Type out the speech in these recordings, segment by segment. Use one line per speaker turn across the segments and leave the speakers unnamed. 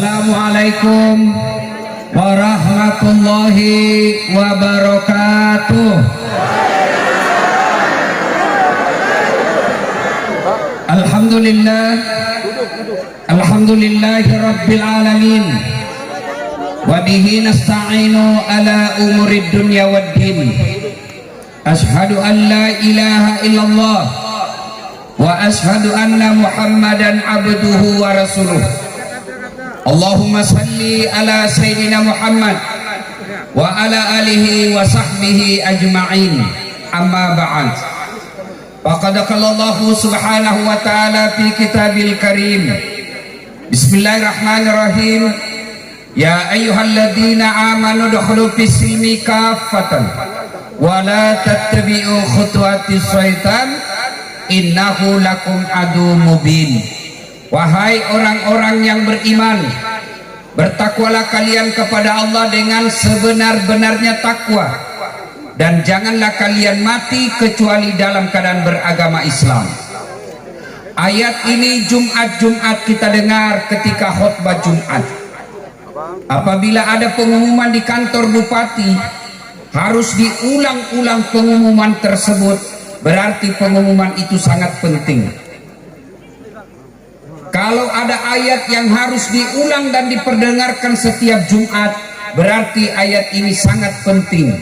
Assalamualaikum warahmatullahi wabarakatuh. Alhamdulillahi rabbil alamin. Wa bihi nasta'inu ala umurid dunya waddin. Ashhadu an la ilaha illallah wa ashhadu anna Muhammadan abduhu wa rasuluh. Allahumma salli ala sayyidina Muhammad wa ala alihi wa sahbihi ajma'in. Amma ba'd. Faqad qala Allah subhanahu wa ta'ala fi kitabil karim. Bismillahirrahmanirrahim. Ya ayyuhalladzina amanu udkhulu fis silmi kaffatan wa la tattabi'u khutuwatis syaitan innahu lakum adu mubin. Wahai orang-orang yang beriman, bertakwalah kalian kepada Allah dengan sebenar-benarnya takwa, dan janganlah kalian mati kecuali dalam keadaan beragama Islam. Ayat ini Jumat kita dengar ketika khutbah Jumat. Apabila ada pengumuman di kantor bupati, harus diulang-ulang pengumuman tersebut, berarti pengumuman itu sangat penting. Kalau ada ayat yang harus diulang dan diperdengarkan setiap Jumat, berarti ayat ini sangat penting.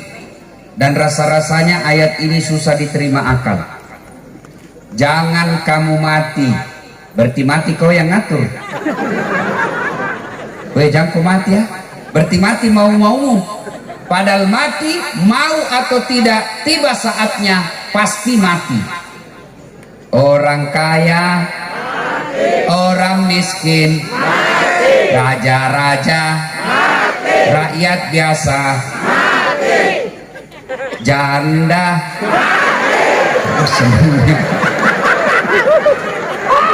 Dan rasa-rasanya ayat ini susah diterima akal. Jangan kamu mati, berarti mati kau yang ngatur. Weh, jangan kau mati ya, berarti mati mau-maumu. Padahal mati, mau atau tidak, tiba saatnya pasti mati. Orang kaya, orang miskin, raja-raja, rakyat biasa, janda,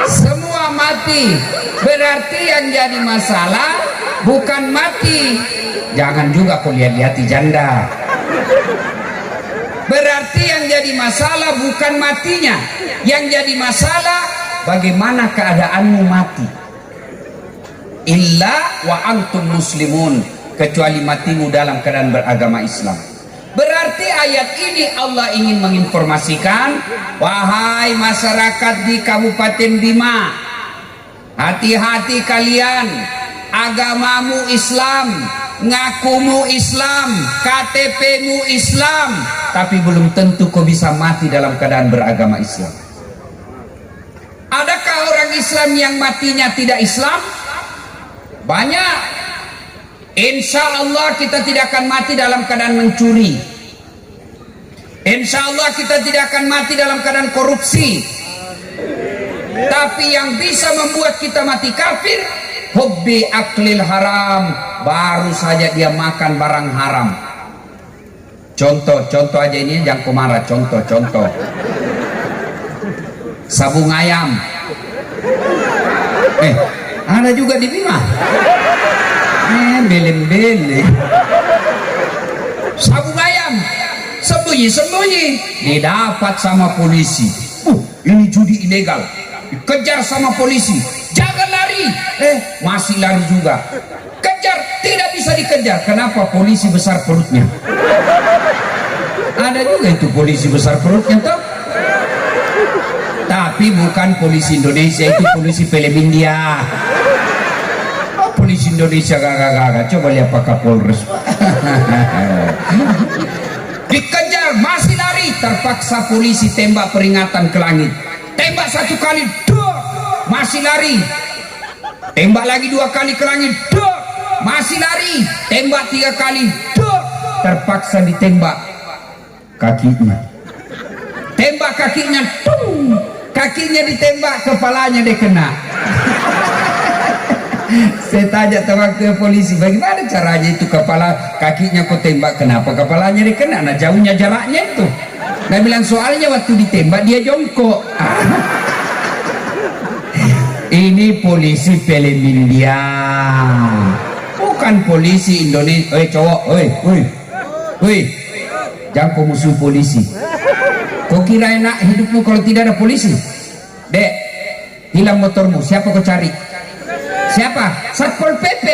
semua mati. Berarti yang jadi masalah bukan mati. Jangan juga kau lihat-lihati janda. Berarti yang jadi masalah bukan matinya. Yang jadi masalah bagaimana keadaanmu mati. Illa wa antum muslimun, kecuali matimu dalam keadaan beragama Islam. Berarti ayat ini Allah ingin menginformasikan, wahai masyarakat di Kabupaten Bima, hati-hati kalian. Agamamu Islam, ngakumu Islam, KTP-mu Islam, tapi belum tentu kau bisa mati dalam keadaan beragama Islam. Adakah orang Islam yang matinya tidak Islam? Banyak. Insya Allah kita tidak akan mati dalam keadaan mencuri. Insya Allah kita tidak akan mati dalam keadaan korupsi. Tapi yang bisa membuat kita mati kafir, hubbi aklil haram, baru saja dia makan barang haram. Contoh aja ini, jangan kau marah. Contoh sabung ayam. Ada juga di Bima. Beleng-beleng. Sabung ayam sembunyi didapat sama polisi. Ini judi ilegal. Dikejar sama polisi. Jangan lari. Masih lari juga. Kejar, tidak bisa dikejar. Kenapa? Polisi besar perutnya. Ada juga itu polisi besar perutnya toh. Tapi bukan polisi Indonesia, itu polisi film India. Polisi Indonesia gak. Coba lihat Pak Kapolres. Dikejar, masih lari. Terpaksa polisi tembak peringatan ke langit. Tembak satu kali, masih lari. Tembak lagi 2 kali ke langit, masih lari. Tembak 3 kali, terpaksa ditembak kakinya. Tembak kakinya, kakinya ditembak, kepalanya dia kena. Saya tanya teman ke polisi, bagaimana caranya itu kepala kakinya kau tembak, kenapa kepalanya dia kena? Nah, jauhnya jaraknya itu. Nah, bilang soalnya waktu ditembak dia jongkok. Ini polisi film India, bukan polisi Indonesia. Cowok, jangan kau musuh polisi. Kau kira enak hidupmu kalau tidak ada polisi? Dek, hilang motormu, siapa kau cari? Siapa? Satpol PP.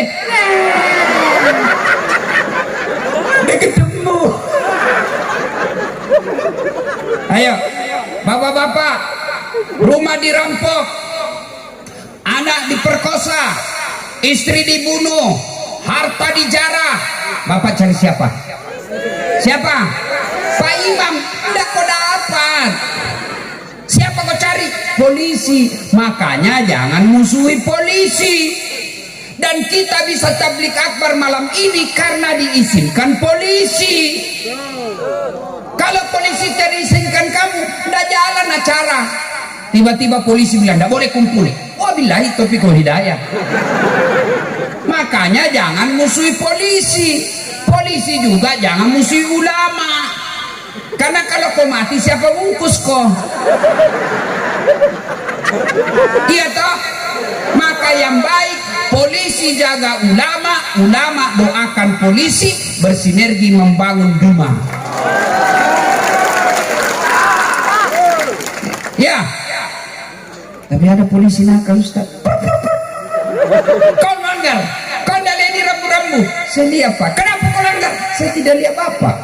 Udah ketemu. Ayo, bapak-bapak, rumah dirampok, anak diperkosa, istri dibunuh, harta dijarah. Bapak cari siapa? Siapa? Pak Imam. Enggak kau dapat. Siapa kau cari? Polisi. Makanya jangan musuhi polisi. Dan kita bisa tablik akbar malam ini karena diizinkan polisi. Kalau polisi tidak izinkan kamu, tidak jalan acara. Tiba-tiba polisi bilang tidak boleh kumpul. Wabillahi taufiq wal hidayah. Makanya jangan musuhi polisi. Polisi juga jangan musuhi ulama. Karena kalau kau mati siapa bungkus kau? Iya toh? Maka yang baik polisi jaga ulama, ulama doakan polisi, bersinergi membangun Duma. Ya. Tapi ada polisi nakal, Ustaz. Kau melanggar. Kau tidak lihat di rambu-rambu. Saya lihat, Pak. Kenapa kau langgar? Saya tidak lihat Bapak.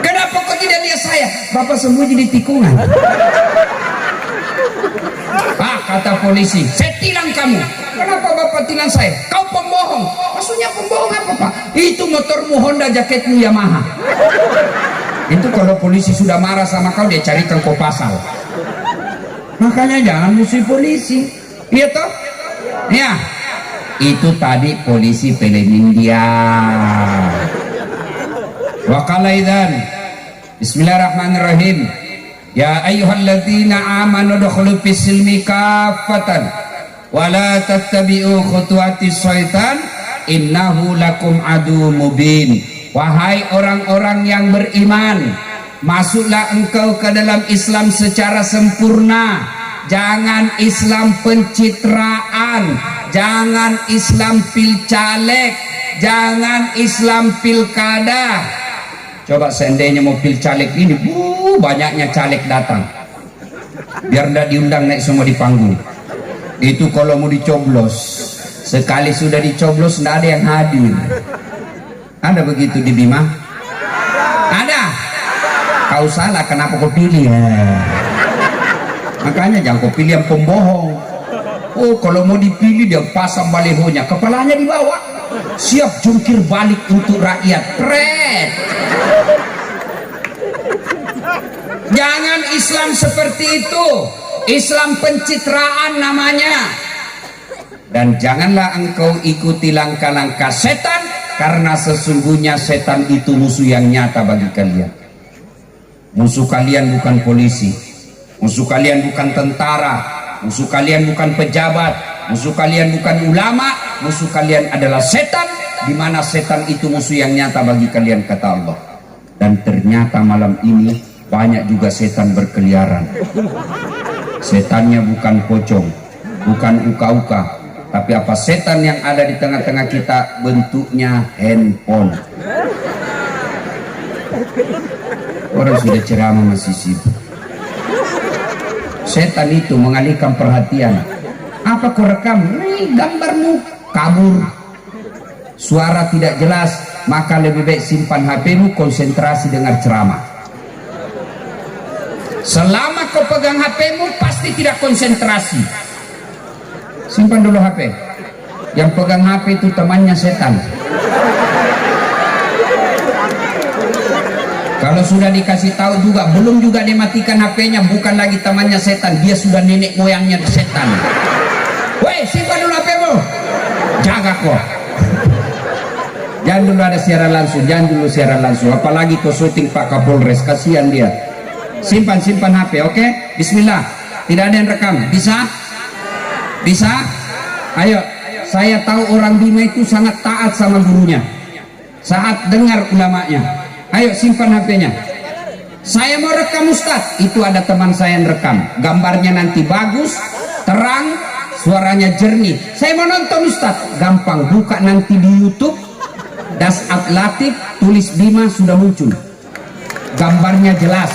Kenapa kau tidak lihat saya? Bapak sembunyi di tikungan. Pak, kata polisi, saya tilang kamu. Kenapa Bapak tilang saya? Kau pembohong. Maksudnya pembohong apa, Pak? Itu motormu Honda, jaketmu Yamaha. Itu kalau polisi sudah marah sama kau, dia carikan kau pasal. Makanya jangan musuh polisi. Iya toh? Ya. Itu tadi polisi film India. Wa qala idzan bismillahirrahmanirrahim ya ayyuhalladzina amanu dukhulu fis-silmi kaffatan wa la tattabi'u khutuwatis syaitan innahu lakum adu mubin. Wahai orang-orang yang beriman, masuklah engkau ke dalam Islam secara sempurna. Jangan Islam pencitraan, jangan Islam pilcaleg, jangan Islam pilkada. Coba seandainya mau pilcaleg ini, banyaknya caleg datang, biar tidak diundang naik semua di panggung. Itu kalau mau dicoblos, sekali sudah dicoblos tidak ada yang hadir. Ada begitu di Bima? Ada. Kau salah, kenapa kau pilih? Makanya jangan kau pilih yang pembohong. Oh, kalau mau dipilih dia pasang balihonya, kepalanya dibawa, siap jungkir balik untuk rakyat. Pret. Jangan Islam seperti itu. Islam pencitraan namanya. Dan janganlah engkau ikuti langkah-langkah setan, karena sesungguhnya setan itu musuh yang nyata bagi kalian. Musuh kalian bukan polisi, musuh kalian bukan tentara, musuh kalian bukan pejabat, musuh kalian bukan ulama, musuh kalian adalah setan, di mana setan itu musuh yang nyata bagi kalian, kata Allah. Dan ternyata malam ini banyak juga setan berkeliaran. Setannya bukan pocong, bukan uka-uka, tapi apa setan yang ada di tengah-tengah kita bentuknya handphone. Orang sudah ceramah masih sibuk. Setan itu mengalihkan perhatian. Apa kau rekam? Gambarmu kabur, suara tidak jelas. Maka lebih baik simpan HP-mu, konsentrasi dengar ceramah. Selama kau pegang HP-mu pasti tidak konsentrasi. Simpan dulu HP. Yang pegang HP itu temannya setan. Kalau sudah dikasih tahu juga, belum juga dimatikan HP-nya, bukan lagi temannya setan, dia sudah nenek moyangnya setan. Woi, simpan dulu HP-mu. Jaga kok. Jangan dulu ada siaran langsung, jangan dulu siaran langsung. Apalagi kau syuting Pak Kapolres, kasihan dia. Simpan HP, oke? Bismillah. Tidak ada yang rekam. Bisa? Bisa? Ayo. Saya tahu orang Bima itu sangat taat sama gurunya, saat dengar ulamanya. Ayo simpan HP-nya. Saya mau rekam Ustaz. Itu ada teman saya yang rekam. Gambarnya nanti bagus, terang, suaranya jernih. Saya mau nonton Ustaz. Gampang, buka nanti di YouTube. Dasat Latif, tulis Bima, sudah muncul. Gambarnya jelas.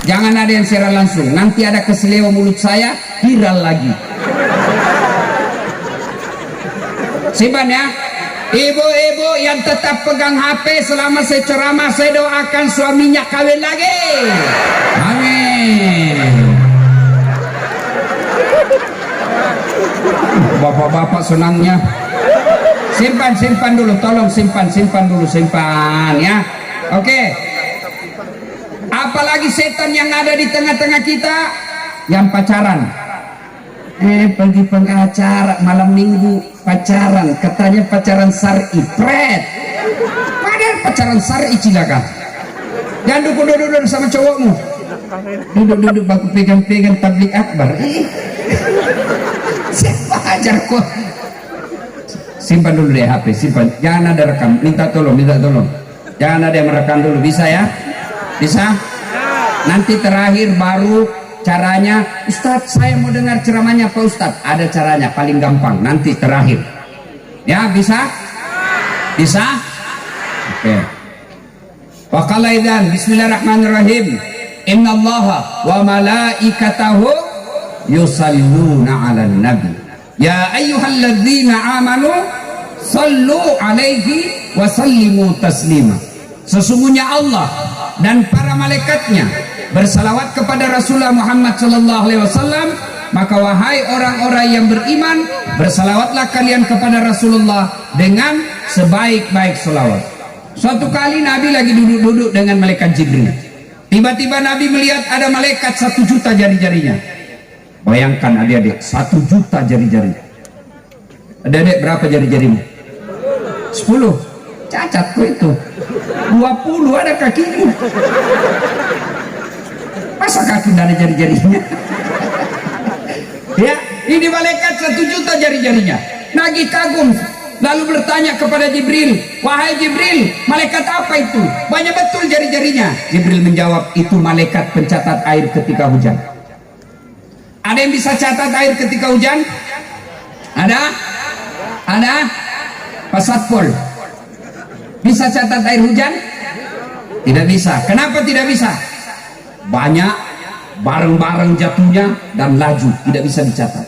Jangan ada yang share langsung, nanti ada keseleo mulut saya viral lagi. Simpan ya. Ibu-ibu yang tetap pegang HP selama saya ceramah, saya doakan suaminya kawin lagi. Amin. Bapak-bapak senangnya. Simpan dulu, tolong simpan dulu ya. Oke. Apalagi setan yang ada di tengah-tengah kita yang pacaran. Pergi pengacara malam minggu pacaran, katanya pacaran syar'i, pret. Padahal pacaran syar'i cilakan. Jangan duduk sama cowokmu. Duduk baku pegang-pegang tablik akbar. Siapa ajar kok? Simpan dulu deh HP, simpan. Jangan ada rekam, minta tolong. Jangan ada yang merekam dulu, bisa ya? Bisa? Nanti terakhir baru caranya, Ustadz saya mau dengar ceramahnya Pak Ustadz. Ada caranya, paling gampang, nanti terakhir. Ya, bisa? Bisa? Oke. Wa qala idzan bismillahirrahmanirrahim. Innallaha wa malaikatahu yusalluna 'alan nabi. Ya ayyuhalladzina amanu sallu 'alaihi wa sallimu taslima. Sesungguhnya Allah dan para malaikatnya bersalawat kepada Rasulullah Muhammad sallallahu alaihi wasallam, maka wahai orang-orang yang beriman, bersalawatlah kalian kepada Rasulullah dengan sebaik-baik salawat. Suatu kali Nabi lagi duduk-duduk dengan malaikat Jibril. Tiba-tiba Nabi melihat ada malaikat 1 juta jari-jarinya. Bayangkan adik-adik, 1 juta jari-jari. Adik-adik berapa jari-jarimu? 10. Cacat kok itu. 20 ada kakimu. Masa kaki dari jari-jarinya? Ya, ini malaikat 1 juta jari-jarinya. Nabi kagum, lalu bertanya kepada Jibril, wahai Jibril, malaikat apa itu? Banyak betul jari-jarinya. Jibril menjawab, itu malaikat pencatat air ketika hujan. Ada yang bisa catat air ketika hujan? Ada? Pak Satpol bisa catat air hujan? Tidak bisa. Kenapa tidak bisa? Banyak, bareng-bareng jatuhnya dan laju, tidak bisa dicatat.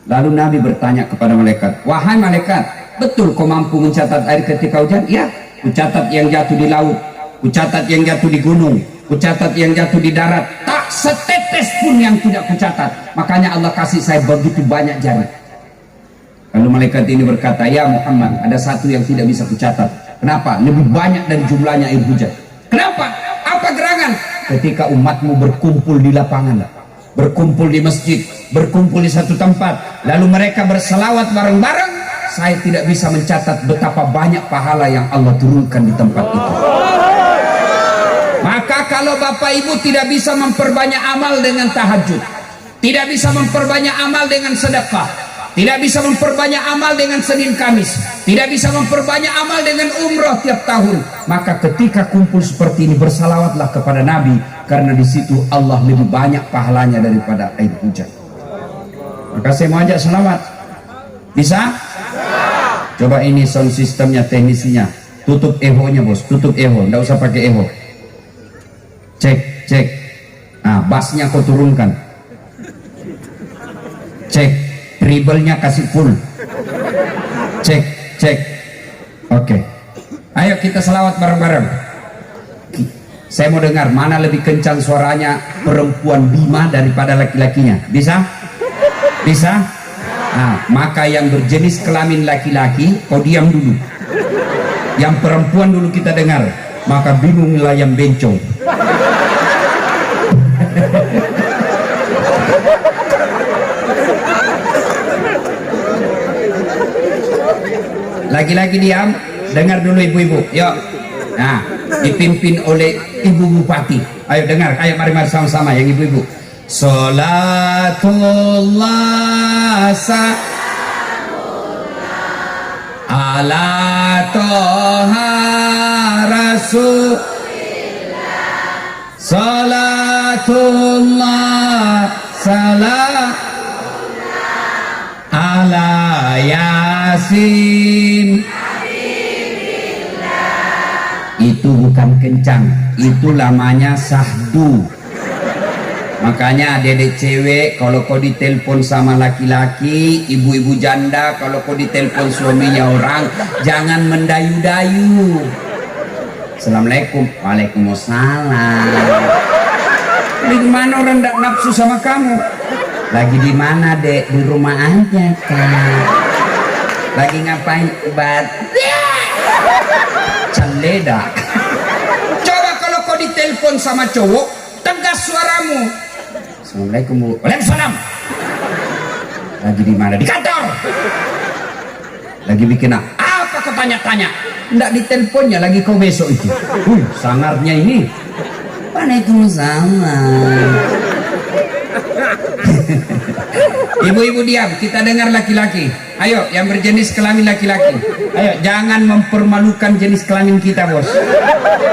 Lalu Nabi bertanya kepada malaikat, wahai malaikat, betul kau mampu mencatat air ketika hujan? Ya, kucatat yang jatuh di laut, kucatat yang jatuh di gunung, kucatat yang jatuh di darat, tak setetes pun yang tidak kucatat. Makanya Allah kasih saya begitu banyak jari. Lalu malaikat ini berkata, ya Muhammad, ada satu yang tidak bisa kucatat. Kenapa? Lebih banyak dari jumlahnya air hujan. Kenapa? Apa gerangan? Ketika umatmu berkumpul di lapangan, berkumpul di masjid, berkumpul di satu tempat, lalu mereka berselawat bareng-bareng, saya tidak bisa mencatat betapa banyak pahala yang Allah turunkan di tempat itu. Maka kalau Bapak Ibu tidak bisa memperbanyak amal dengan tahajud, tidak bisa memperbanyak amal dengan sedekah, tidak bisa memperbanyak amal dengan Senin Kamis, tidak bisa memperbanyak amal dengan umroh tiap tahun, maka ketika kumpul seperti ini bersalawatlah kepada Nabi, karena di situ Allah lebih banyak pahalanya daripada air hujan. Maka saya mau ajak selawat. Bisa? Coba ini sound sistemnya, teknisinya. Tutup eho-nya bos, tutup eho, nggak usah pakai eho. Cek. Nah, bassnya kau turunkan. Cek. Treble-nya kasih full. Cek. Oke. Ayo kita selawat bareng-bareng. Saya mau dengar mana lebih kencang suaranya perempuan Bima daripada laki-lakinya. Bisa? Bisa? Nah, maka yang berjenis kelamin laki-laki kau diam dulu. Yang perempuan dulu kita dengar. Maka bingunglah yang bencong. Lagi-lagi diam, dengar dulu ibu-ibu. Yuk. Nah, dipimpin oleh Ibu Bupati. Ayo dengar, ayo mari sama-sama yang ibu-ibu. Salatullah ala toha rasulillah. Salatullah salam ala yasin. Itu bukan kencang, itu lamanya sahdu. Makanya dedek cewek kalau kau ditelepon sama laki-laki, ibu-ibu janda kalau kau ditelepon suaminya orang, jangan mendayu-dayu. Assalamualaikum. Waalaikumsalam. Di mana orang tak nafsu sama kamu? Lagi di mana, Dek? Di rumah aja, Kak. Lagi ngapain? Celeda. Coba kalau kau ditelepon sama cowok, tegas suaramu. Assalamualaikum, Bu. Waalaikumsalam. Lagi di mana? Di kantor. Lagi bikin apa kau tanya-tanya? Nggak diteleponnya lagi kau besok itu. Sangarnya ini. Waalaikumsalam. Ibu-ibu diam, kita dengar laki-laki. Ayo, yang berjenis kelamin laki-laki. Ayo, jangan mempermalukan jenis kelamin kita, bos.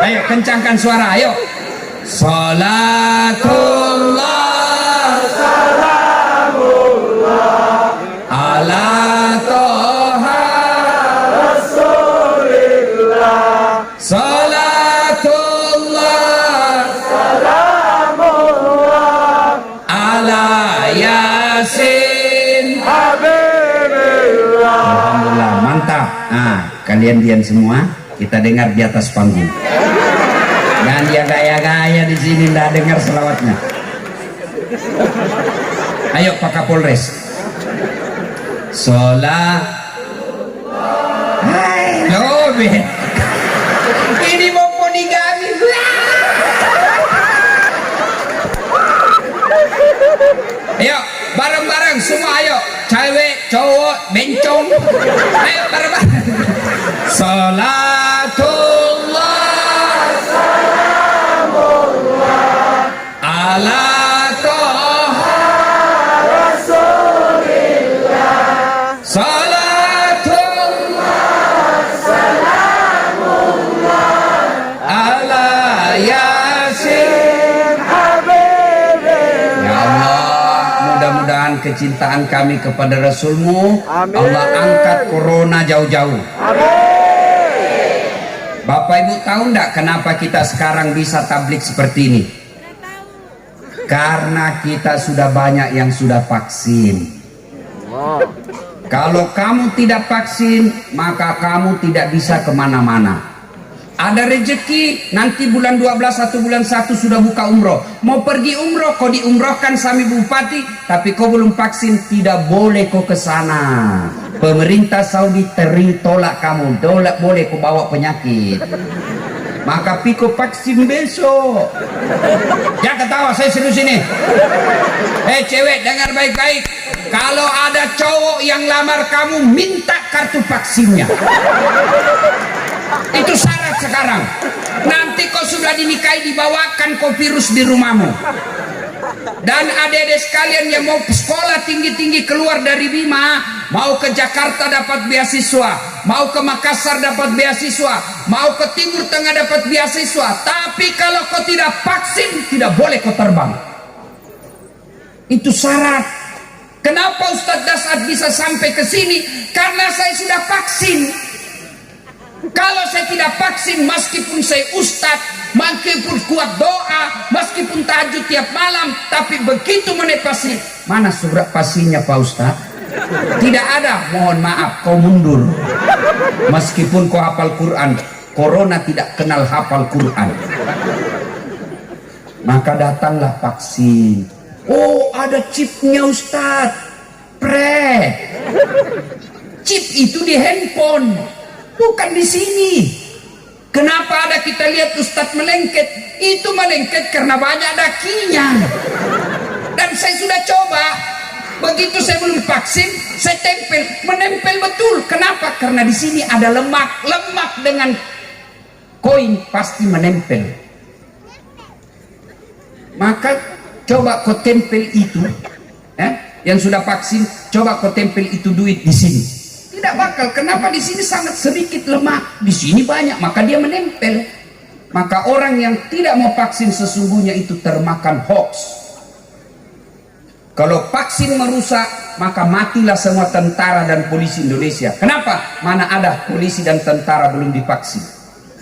Ayo, kencangkan suara, ayo. Salatullah salamullah ala toha rasulillah. Salatullah salamullah ala yasin habibillah. Alhamdulillah, mantap. Nah, kalian semua, kita dengar di atas panggung. Dan dia gaya-gaya di sini nggak dengar selawatnya. Ayo Pak Kapolres. Sholat. Hai, lobe. Ini mau poligami. Ayo bareng-bareng semua, ayo. Cewek, cowok, bencong. Ayo bareng-bareng. Salatullah ala toha rasulillah. Salatullah salamullah ala yasin habibillah. Ya Allah, mudah-mudahan kecintaan kami kepada Rasulmu, amin. Allah angkat corona jauh-jauh. Bapak Ibu tahu enggak kenapa kita sekarang bisa tablik seperti ini? Karena kita sudah banyak yang sudah vaksin. Kalau kamu tidak vaksin, maka kamu tidak bisa kemana-mana. Ada rezeki, nanti bulan 12 atau bulan 1 sudah buka umroh. Mau pergi umroh, kau diumrohkan sami bupati, tapi kau belum vaksin, tidak boleh kau ke sana. Pemerintah Saudi tolak kamu, tolak boleh kau bawa penyakit. Maka piko vaksin besok. Jangan ketawa, saya serius ini. Cewek, dengar baik-baik. Kalau ada cowok yang lamar kamu, minta kartu vaksinnya. Itu syarat sekarang. Nanti kau sudah dinikahi, dibawakan kau virus di rumahmu. Dan adik-adik sekalian yang mau sekolah tinggi-tinggi keluar dari Bima, mau ke Jakarta dapat beasiswa, mau ke Makassar dapat beasiswa, mau ke Timur Tengah dapat beasiswa. Tapi kalau kau tidak vaksin, tidak boleh kau terbang. Itu syarat. Kenapa Ustadz Dasat bisa sampai ke sini? Karena saya sudah vaksin. Kalau saya tidak vaksin, meskipun saya ustadz, meskipun kuat doa, meskipun tahajud tiap malam, tapi begitu menepasi, mana surat pastinya Pak Ustadz? Tidak ada. Mohon maaf, kau mundur. Meskipun kau hafal Quran, corona tidak kenal hafal Quran. Maka datanglah vaksin. Oh, ada chipnya Ustadz. Chip itu di handphone, bukan di sini. Kenapa ada kita lihat Ustadz melengket? Itu melengket karena banyak dakinya. Dan saya sudah coba. Begitu saya belum vaksin, saya tempel, menempel betul. Kenapa? Karena di sini ada lemak. Lemak dengan koin pasti menempel. Maka coba kau tempel itu, yang sudah vaksin, coba kau tempel itu duit di sini. Tidak bakal. Kenapa? Di sini sangat sedikit lemak, di sini banyak, maka dia menempel. Maka orang yang tidak mau vaksin sesungguhnya itu termakan hoax. Kalau vaksin merusak, maka matilah semua tentara dan polisi Indonesia. Kenapa? Mana ada polisi dan tentara belum divaksin?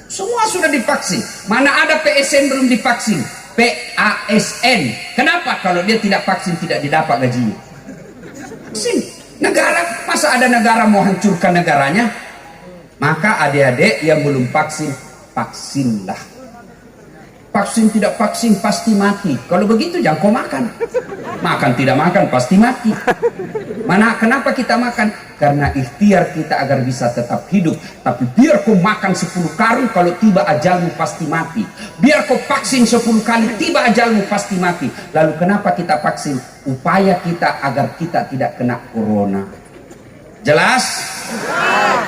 Semua sudah divaksin. Mana ada PSN belum divaksin? PASN. Kenapa? Kalau dia tidak vaksin tidak didapat gajinya. Vaksin. Negara, masa ada negara mau hancurkan negaranya? Maka adik-adik yang belum vaksin, vaksinlah. Vaksin tidak vaksin pasti mati. Kalau begitu jangan kau makan. Makan tidak makan pasti mati. Mana kenapa kita makan? Karena ikhtiar kita agar bisa tetap hidup. Tapi biar kau makan 10 karung, kalau tiba ajalmu pasti mati. Biar kau vaksin 10 kali, tiba ajalmu pasti mati. Lalu kenapa kita vaksin? Upaya kita agar kita tidak kena corona. Jelas?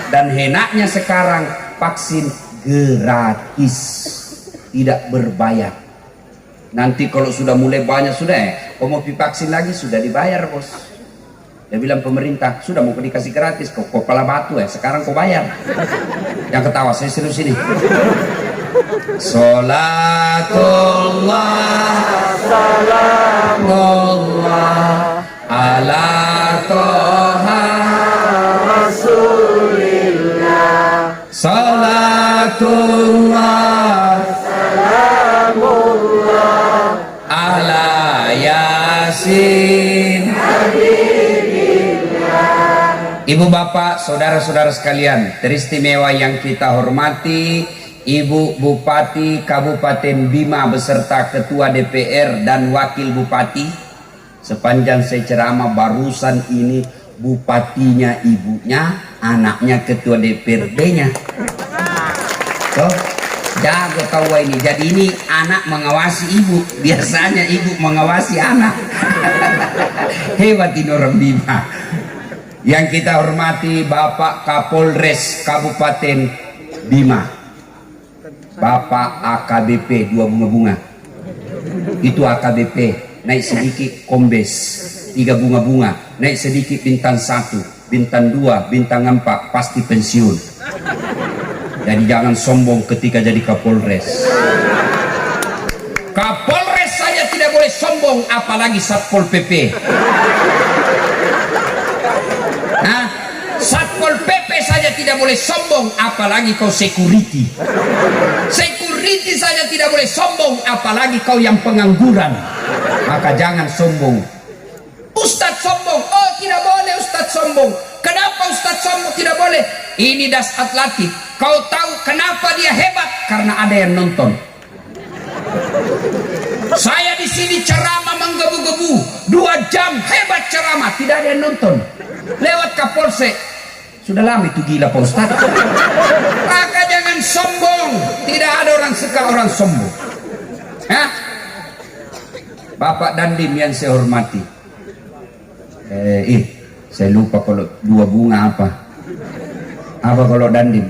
Dan enaknya sekarang vaksin gratis, tidak berbayar. Nanti kalau sudah mulai banyak sudah kau mau divaksin lagi sudah dibayar bos. Dia bilang pemerintah sudah mau dikasih gratis, kau kepala batu sekarang kau bayar. Yang ketawa saya serius ini. Salatullah salamullah ala toha rasulillah. Salatullah salamullah ala yasin. Ibu bapak, saudara-saudara sekalian, teristimewa yang kita hormati, Ibu Bupati Kabupaten Bima beserta Ketua DPR dan Wakil Bupati. Sepanjang saya ceramah barusan ini bupatinya ibunya, anaknya Ketua DPRD-nya. Tuh, jago tahu ini. Jadi ini anak mengawasi ibu, biasanya ibu mengawasi anak. Hebat ini orang Bima. Yang kita hormati Bapak Kapolres Kabupaten Bima, Bapak AKBP 2 bunga-bunga. Itu AKBP, naik sedikit kombes 3 bunga-bunga, naik sedikit bintang 1, bintang 2, bintang 4, pasti pensiun. Jadi jangan sombong ketika jadi Kapolres. Kapolres saja tidak boleh sombong, apalagi Satpol PP. Nah, Satpol PP saja tidak boleh sombong, apalagi kau security. Security saja tidak boleh sombong, apalagi kau yang pengangguran. Maka jangan sombong. Ustadz sombong, oh tidak boleh Ustadz sombong. Kenapa Ustadz sombong tidak boleh? Ini Dasat Latif. Kau tahu kenapa dia hebat? Karena ada yang nonton. Saya di sini ceramah menggebu-gebu 2 jam, hebat ceramah, tidak ada yang nonton. Lewat Kapolsek, sudah lama itu gila Pak Ustaz. Maka jangan sombong, tidak ada orang suka orang sombong. Bapak Dandim yang saya hormati, saya lupa kalau 2 bunga apa kalau Dandim?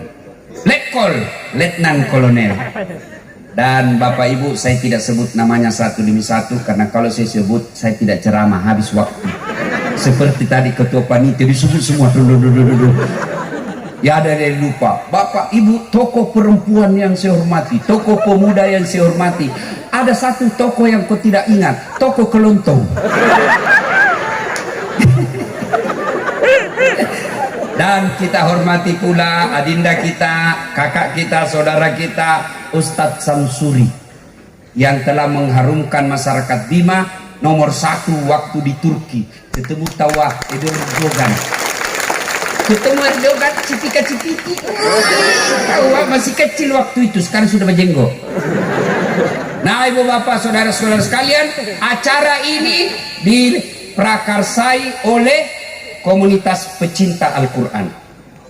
Letkol, Letnan Kolonel. Dan Bapak Ibu saya tidak sebut namanya satu demi satu, karena kalau saya sebut saya tidak ceramah, habis waktu. Seperti tadi ketua panitia disebut semua dulu. Ya ada yang lupa. Bapak Ibu tokoh perempuan yang saya hormati, tokoh pemuda yang saya hormati, ada satu tokoh yang kau tidak ingat, tokoh kelontong. Dan kita hormati pula adinda kita, kakak kita, saudara kita, Ustadz Samsuri, yang telah mengharumkan masyarakat Bima nomor 1 waktu di Turki. Ketemu Tawah Erdogan, ketemu Erdogan, cipika-cipiki. Tawah masih kecil waktu itu, sekarang sudah berjenggot. Nah ibu bapak saudara-saudara sekalian, acara ini diprakarsai oleh komunitas pecinta Al-Quran.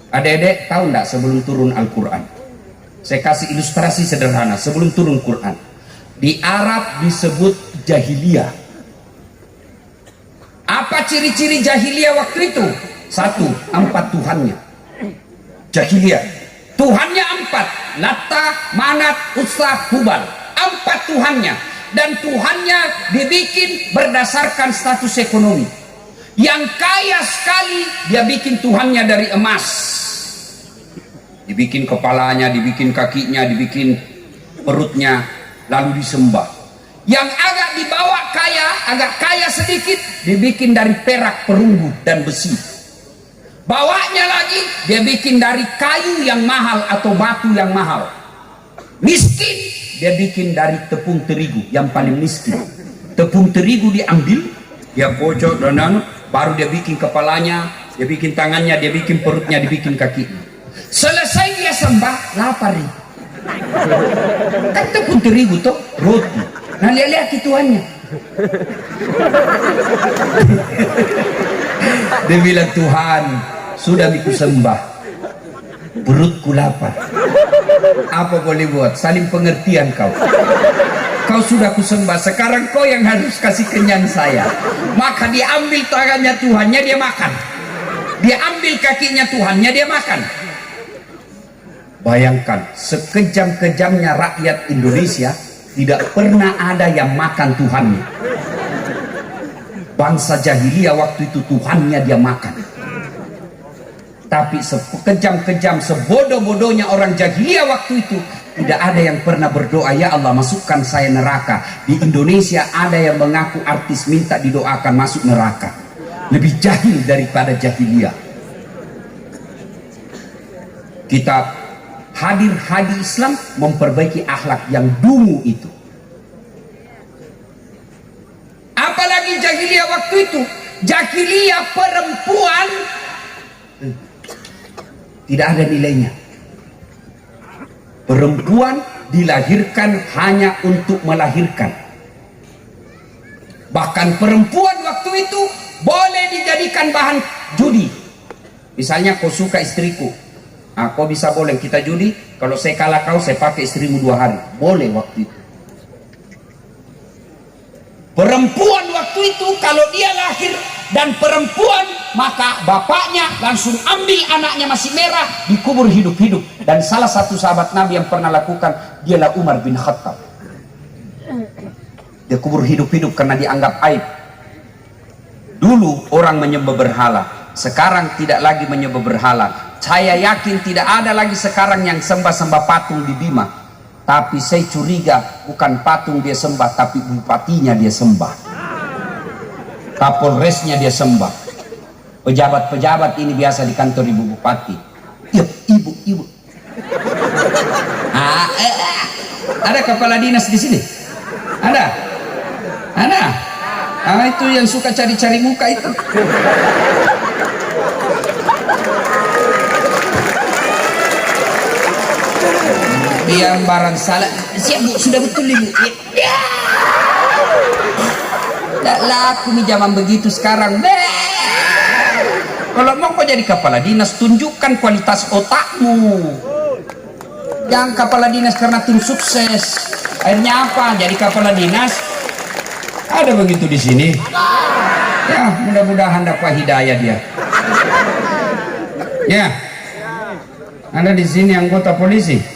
Adik-adik tahu enggak sebelum turun Al-Quran? Saya kasih ilustrasi sederhana sebelum turun Quran. Di Arab disebut jahiliyah. Apa ciri-ciri jahiliyah waktu itu? 1, 4 Tuhannya. Jahiliyah Tuhannya 4, Lata, Manat, Uzza, Hubal. 4 Tuhannya. Dan Tuhannya dibikin berdasarkan status ekonomi. Yang kaya sekali dia bikin Tuhannya dari emas. Dibikin kepalanya, dibikin kakinya, dibikin perutnya, lalu disembah. Yang agak dibawa kaya, agak kaya sedikit, dibikin dari perak, perunggu, dan besi. Bawanya lagi, dia bikin dari kayu yang mahal atau batu yang mahal. Miskin, dia bikin dari tepung terigu yang paling miskin. Tepung terigu diambil, dia kocok dan baru dia bikin kepalanya, dia bikin tangannya, dia bikin perutnya, dia bikin kakinya. Selesai dia sembah, lapar nih. Kan tepung terigu tuh roti. Nah lihat-lihat Tuhannya. Dia bilang, Tuhan, sudah biku sembah, perutku lapar. Apa boleh buat? Saling pengertian kau. Kau sudah kusembah, sekarang kau yang harus kasih kenyang saya. Maka diambil tangannya Tuhannya, dia makan. Diambil kakinya Tuhannya, dia makan. Bayangkan, sekejam-kejamnya rakyat Indonesia tidak pernah ada yang makan Tuhannya. Bangsa jahiliyah waktu itu Tuhannya dia makan. Tapi sekejam-kejam, sebodoh-bodohnya orang jahiliyah waktu itu, tidak ada yang pernah berdoa, ya Allah masukkan saya neraka. Di Indonesia ada yang mengaku artis minta didoakan masuk neraka. Lebih jahil daripada jahiliyah. Kita hadir Islam memperbaiki akhlak yang dungu itu. Apalagi jahiliyah waktu itu, jahiliyah perempuan tidak ada nilainya. Perempuan dilahirkan hanya untuk melahirkan. Bahkan perempuan waktu itu boleh dijadikan bahan judi. Misalnya kau suka istriku, nah, kau bisa boleh kita judi. Kalau saya kalah kau, saya pakai istrimu 2 hari. Boleh waktu itu. Perempuan waktu itu kalau dia lahir dan perempuan, maka bapaknya langsung ambil anaknya masih merah, dikubur hidup-hidup. Dan salah satu sahabat Nabi yang pernah lakukan, dialah Umar bin Khattab. Dia kubur hidup-hidup karena dianggap aib. Dulu orang menyembah berhala, sekarang tidak lagi menyembah berhala. Saya yakin tidak ada lagi sekarang yang sembah-sembah patung di Bima. Tapi saya curiga bukan patung dia sembah, tapi bupatinya dia sembah, Kapolresnya dia sembah. Pejabat-pejabat ini biasa di kantor ibu bupati. Ibu. Ada kepala dinas di sini? Ada? Itu yang suka cari-cari muka itu. Yang barang salah. Siap Bu, sudah betul Ibu. Ya. Tak laku nih zaman begitu sekarang. Kalau mau kau jadi kepala dinas, tunjukkan kualitas otakmu. Jangan kepala dinas karena tim sukses. Akhirnya apa? Jadi kepala dinas. Ada begitu di sini. Ya, mudah-mudahan dapat hidayah dia. Ya. Ada di sini anggota polisi.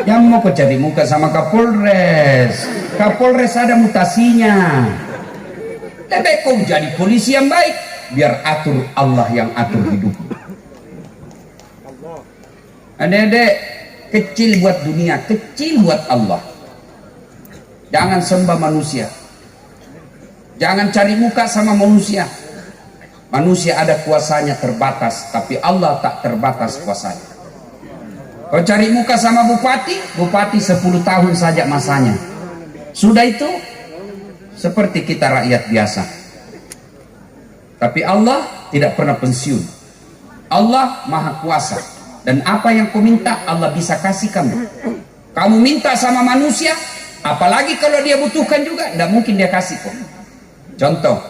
Yang mau kau cari muka sama Kapolres. Kapolres ada mutasinya. Lebih kau jadi polisi yang baik, biar atur Allah yang atur hidup. Adik-adik, kecil buat dunia, kecil buat Allah. Jangan sembah manusia. Jangan cari muka sama manusia. Manusia ada kuasanya terbatas, tapi Allah tak terbatas kuasanya. Kau cari muka sama bupati 10 tahun saja masanya. Sudah itu seperti kita rakyat biasa. Tapi Allah tidak pernah pensiun. Allah maha kuasa. Dan apa yang kau minta Allah bisa kasih kamu. Kamu minta sama manusia, apalagi kalau dia butuhkan juga, tidak mungkin dia kasih kok. Contoh,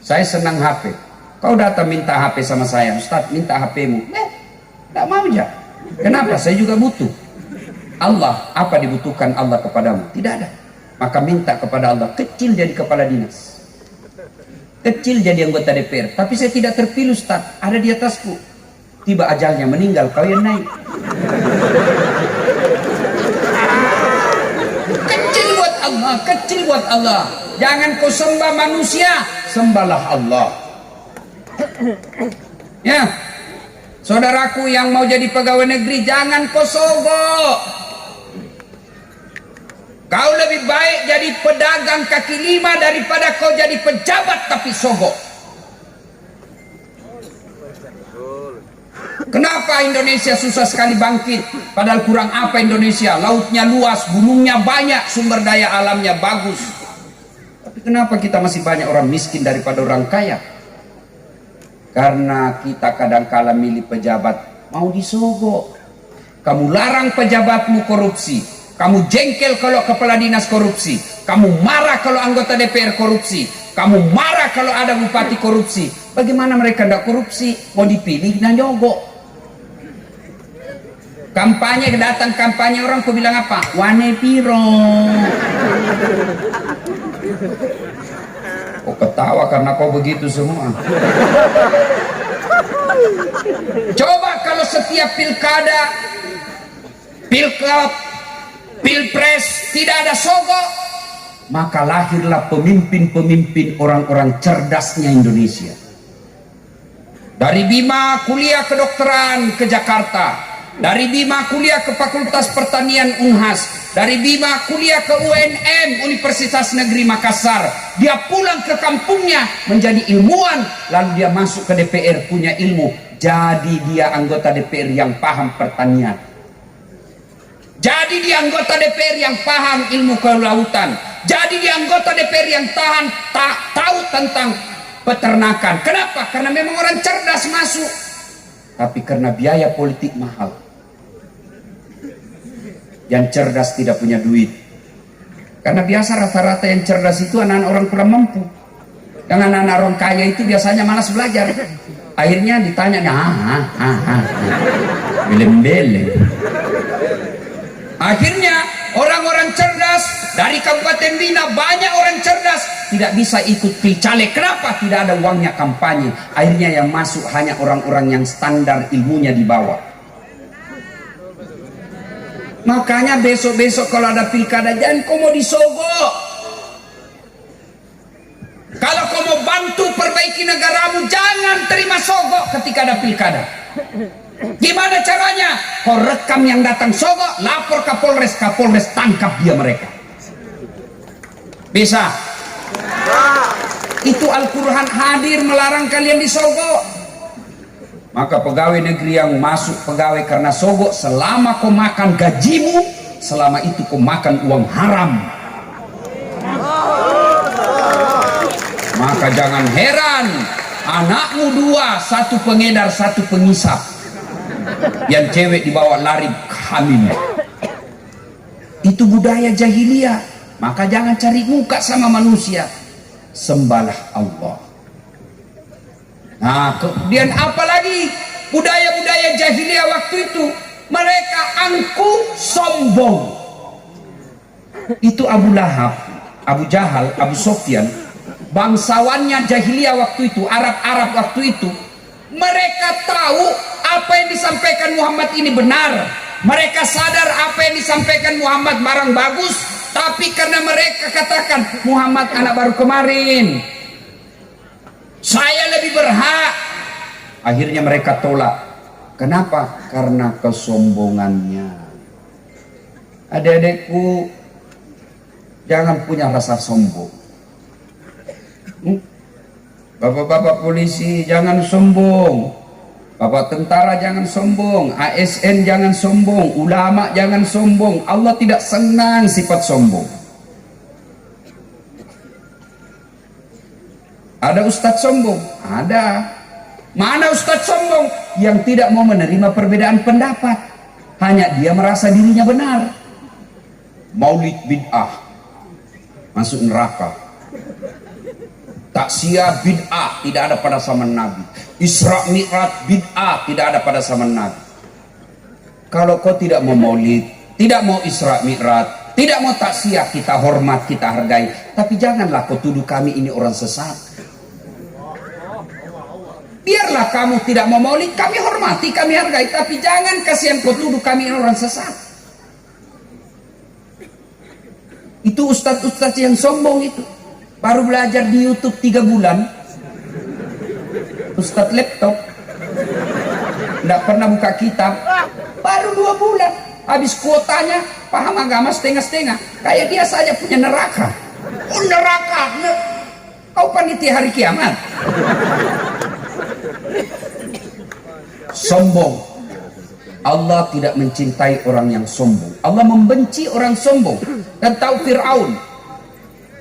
saya senang HP. Kau datang minta HP sama saya, Ustaz minta HP-mu. Tidak mau aja. Kenapa? Saya juga butuh. Allah, apa dibutuhkan Allah kepadamu? Tidak ada. Maka minta kepada Allah. Kecil jadi kepala dinas, kecil jadi anggota DPR. Tapi saya tidak terpilih Ustaz, ada di atasku. Tiba ajalnya meninggal, kau yang naik. Kecil buat Allah, kecil buat Allah. Jangan kau sembah manusia, sembahlah Allah. Ya, saudaraku yang mau jadi pegawai negeri, jangan kau sogok. Kau lebih baik jadi pedagang kaki lima daripada kau jadi pejabat tapi sogok. Kenapa Indonesia susah sekali bangkit? Padahal kurang apa Indonesia? Lautnya luas, gunungnya banyak, sumber daya alamnya bagus. Tapi kenapa kita masih banyak orang miskin daripada orang kaya? Karena kita kadang-kala milih pejabat mau disogok. Kamu larang pejabatmu korupsi, kamu jengkel kalau kepala dinas korupsi, kamu marah kalau anggota DPR korupsi, kamu marah kalau ada bupati korupsi. Bagaimana mereka tidak korupsi? Mau dipilih dan nyogok. Kampanye, datang kampanye, orang kau bilang apa? Wane piro. Kau ketawa karena kau begitu semua. Coba kalau setiap pilkada, pilkap, pilpres tidak ada sogok, maka lahirlah pemimpin-pemimpin orang-orang cerdasnya Indonesia. Dari Bima kuliah kedokteran ke Jakarta, dari Bima kuliah ke Fakultas Pertanian Unhas, dari Bima kuliah ke UNM Universitas Negeri Makassar. Dia pulang ke kampungnya menjadi ilmuwan, lalu dia masuk ke DPR punya ilmu, jadi dia anggota DPR yang paham pertanian. Jadi dia anggota DPR yang paham ilmu kelautan. Jadi dia anggota DPR yang tahu tentang peternakan. Kenapa? Karena memang orang cerdas masuk. Tapi karena biaya politik mahal. Yang cerdas tidak punya duit. Karena biasa rata-rata yang cerdas itu anak-anak orang kurang mampu. Yang anak-anak orang kaya itu biasanya malas belajar. Akhirnya ditanya, belem-belem. Akhirnya orang-orang cerdas dari Kabupaten Bina, banyak orang cerdas tidak bisa ikut pilcaleg. Kenapa? Tidak ada uangnya kampanye. Akhirnya yang masuk hanya orang-orang yang standar ilmunya di bawah. Makanya besok-besok kalau ada pilkada, jangan kau mau disogok. Kalau kau mau bantu perbaiki negaramu, jangan terima sogok ketika ada pilkada. Gimana caranya? Kau rekam yang datang sogok, lapor Kapolres, Kapolres tangkap dia mereka. Bisa? Itu Al-Quran hadir melarang kalian disogok. Maka pegawai negeri yang masuk pegawai karena sogok, selama kau makan gajimu, selama itu kau makan uang haram. Maka jangan heran anakmu dua, satu pengedar, satu pengisap. Yang cewek dibawa lari hamil. Itu budaya jahiliyah. Maka jangan cari muka sama manusia, sembahlah Allah. Nah, kemudian apalagi budaya-budaya jahiliyah waktu itu, mereka angku sombong. Itu Abu Lahab, Abu Jahal, Abu Sofyan, bangsawannya jahiliyah waktu itu, Arab-Arab waktu itu. Mereka tahu apa yang disampaikan Muhammad ini benar. Mereka sadar apa yang disampaikan Muhammad barang bagus. Tapi karena mereka katakan Muhammad anak baru kemarin, saya lebih berhak. Akhirnya mereka tolak. Kenapa? Karena kesombongannya. Adik-adikku, jangan punya rasa sombong. Bapak-bapak polisi jangan sombong, bapak tentara jangan sombong, ASN jangan sombong, ulama jangan sombong. Allah tidak senang sifat sombong. Ada ustadz sombong? Ada. Mana ustadz sombong? Yang tidak mau menerima perbedaan pendapat, hanya dia merasa dirinya benar. Maulid bid'ah, masuk neraka. Taksiyah bid'ah, tidak ada pada zaman Nabi. Isra Mi'raj bid'ah, tidak ada pada zaman Nabi. Kalau kau tidak mau maulid, tidak mau Isra Mi'raj, tidak mau taksiyah, kita hormat, kita hargai. Tapi janganlah kau tuduh kami ini orang sesat. Biarlah kamu tidak mau maulid, kami hormati, kami hargai. Tapi jangan kasihan kau tuduh kami ini orang sesat. Itu ustadz-ustadz yang sombong itu. Baru belajar di YouTube 3 bulan, ustadz laptop, tidak pernah buka kitab. Baru 2 bulan, habis kuotanya, paham agama setengah-setengah. Kayak dia saja punya neraka. Oh neraka, kau panitia hari kiamat. sombong. Allah tidak mencintai orang yang sombong. Allah membenci orang sombong. Dan tahu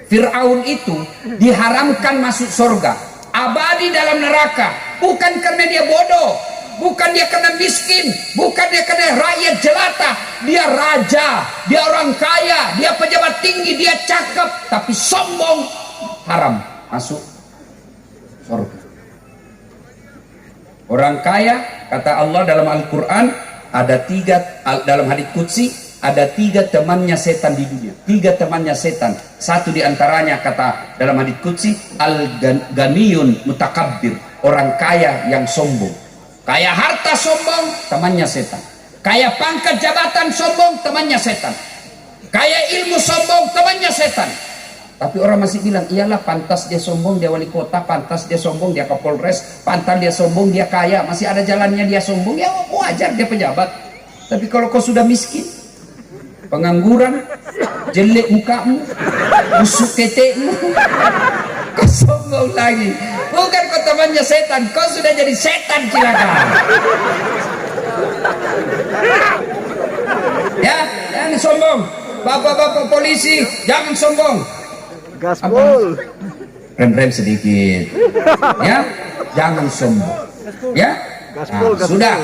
Fir'aun itu diharamkan masuk surga, abadi dalam neraka, bukan karena dia bodoh, bukan dia karena miskin, bukan dia karena rakyat jelata. Dia raja, dia orang kaya, dia pejabat tinggi, dia cakep, tapi sombong, haram masuk surga. Orang kaya, kata Allah dalam Al-Quran, ada tiga, dalam hadits qudsi, ada tiga temannya setan di dunia. Tiga temannya setan. Satu diantaranya kata dalam hadits qudsi, al-ganiyun mutakabbir, orang kaya yang sombong. Kaya harta sombong, temannya setan. Kaya pangkat jabatan sombong, temannya setan. Kaya ilmu sombong, temannya setan. Tapi orang masih bilang, iyalah pantas dia sombong, dia wali kota, pantas dia sombong, dia kapolres, pantas dia sombong, dia kaya, masih ada jalannya dia sombong, ya wajar dia pejabat. Tapi kalau kau sudah miskin, pengangguran, jelek mukamu, busuk ketekmu, kau sombong lagi. Bukan kau temannya setan, kau sudah jadi setan silakan. Ya, jangan sombong. Bapak-bapak polisi, jangan sombong.
Gaspol.
Rem-rem sedikit. Ya, jangan sombong. Ya,
Gaspol,
nah, sudah.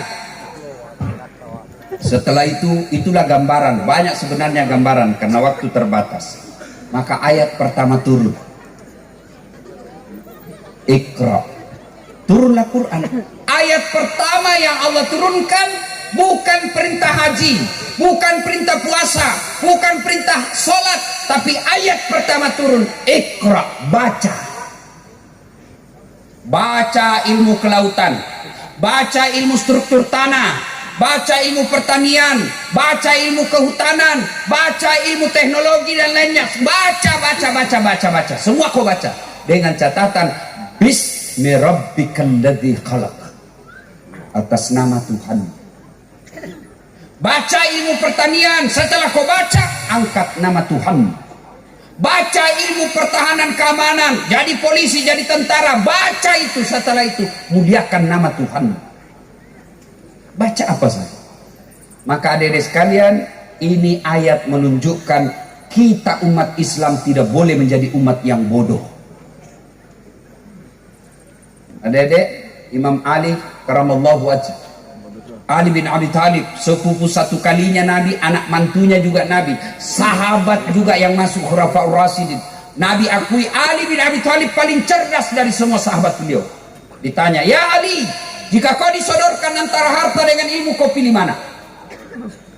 Setelah itu, itulah gambaran. Banyak sebenarnya gambaran karena waktu terbatas. Maka ayat pertama turun. Iqra. Turunlah Quran. Ayat pertama yang Allah turunkan bukan perintah haji, bukan perintah puasa, bukan perintah sholat, tapi ayat pertama turun, Iqra, baca. Baca ilmu kelautan, baca ilmu struktur tanah, baca ilmu pertanian, baca ilmu kehutanan, baca ilmu teknologi dan lainnya. Baca. Semua kau baca. Dengan catatan, Bismi rabbikal ladzi khalaq. Atas nama Tuhan. Baca ilmu pertanian, setelah kau baca, angkat nama Tuhan. Baca ilmu pertahanan keamanan, jadi polisi, jadi tentara, baca itu, setelah itu muliakan nama Tuhan. Baca apa saja. Maka adik-adik sekalian, ini ayat menunjukkan kita umat Islam tidak boleh menjadi umat yang bodoh. Adik-adik, Imam Ali karamallahu wajhah, Ali bin Abi Thalib, sepupu satu kalinya Nabi, anak mantunya juga Nabi, sahabat juga yang masuk Khulafaur Rasyidin. Nabi akui Ali bin Abi Thalib paling cerdas dari semua sahabat beliau. Ditanya, ya Ali, jika kau disodorkan antara harta dengan ilmu, kau pilih mana?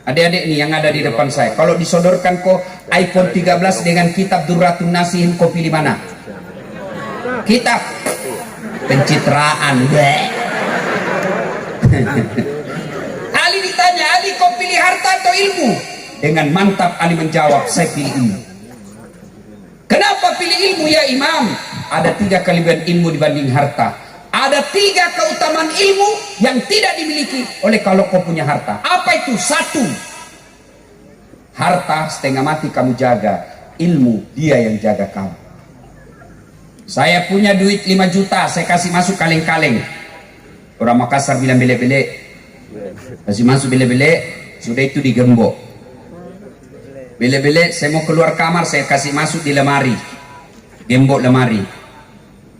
Adik-adik nih yang ada di depan saya, kalau disodorkan kau iPhone 13 dengan kitab Durratun Nasihin, kau pilih mana? Kitab pencitraan. Ali ditanya, Ali kau pilih harta atau ilmu? Dengan mantap Ali menjawab, saya pilih ilmu. Kenapa pilih ilmu ya Imam? Ada 3 kelebihan ilmu dibanding harta. Ada 3 keutamaan ilmu yang tidak dimiliki oleh kalau kau punya harta. Apa itu? 1, harta setengah mati kamu jaga, ilmu dia yang jaga kamu. Saya punya duit 5 juta, saya kasih masuk kaleng-kaleng. Orang Makassar bilang bele-bele. Kasih masuk bele-bele, sudah itu digembok. Bele-bele, saya mau keluar kamar, saya kasih masuk di lemari. Gembok lemari.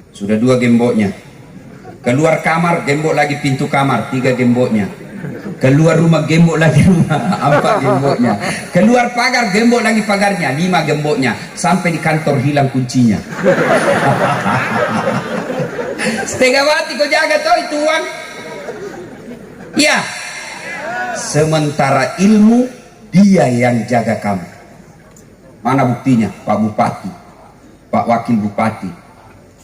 Sudah 2 gemboknya. Keluar kamar, gembok lagi pintu kamar, 3 gemboknya. Keluar rumah, gembok lagi rumah, 4 gemboknya. Keluar pagar, gembok lagi pagarnya, 5 gemboknya. Sampai di kantor hilang kuncinya. Setengah mati kau jaga tuh itu uang. Ya. Sementara ilmu dia yang jaga kamu. Mana buktinya? Pak Bupati, Pak Wakil Bupati,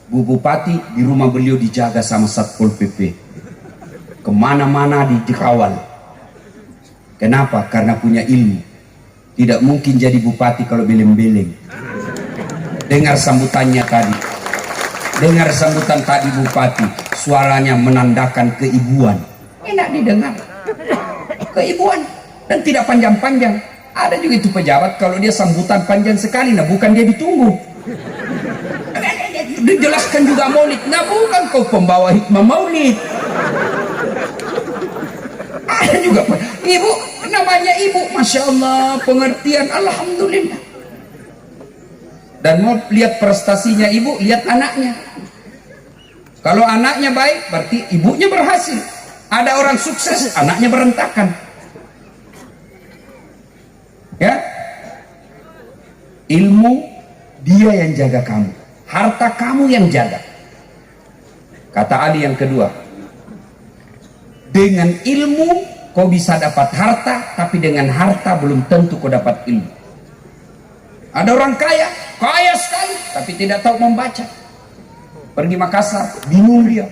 Bu Bupati di rumah beliau dijaga sama Satpol PP. Kemana-mana dikawal. Kenapa? Karena punya ilmu. Tidak mungkin jadi bupati kalau beleng-beleng. Dengar sambutannya tadi. Dengar sambutan tadi bupati. Suaranya menandakan keibuan. Enak didengar. Keibuan. Dan tidak panjang-panjang. Ada juga itu pejabat kalau dia sambutan panjang sekali. Nah bukan dia ditunggu. Dijelaskan juga maulid. Nah bukan kau pembawa hikmah maulid. Saya juga ibu, namanya ibu, masya Allah, pengertian, alhamdulillah. Dan mau lihat prestasinya ibu, lihat anaknya. Kalau anaknya baik, berarti ibunya berhasil. Ada orang sukses, anaknya berantakan. Ya, ilmu dia yang jaga kamu, harta kamu yang jaga. Kata Ali yang kedua, dengan ilmu kau bisa dapat harta, tapi dengan harta belum tentu kau dapat ilmu. Ada orang kaya, kaya sekali, tapi tidak tahu membaca. Pergi Makassar, bingung dia.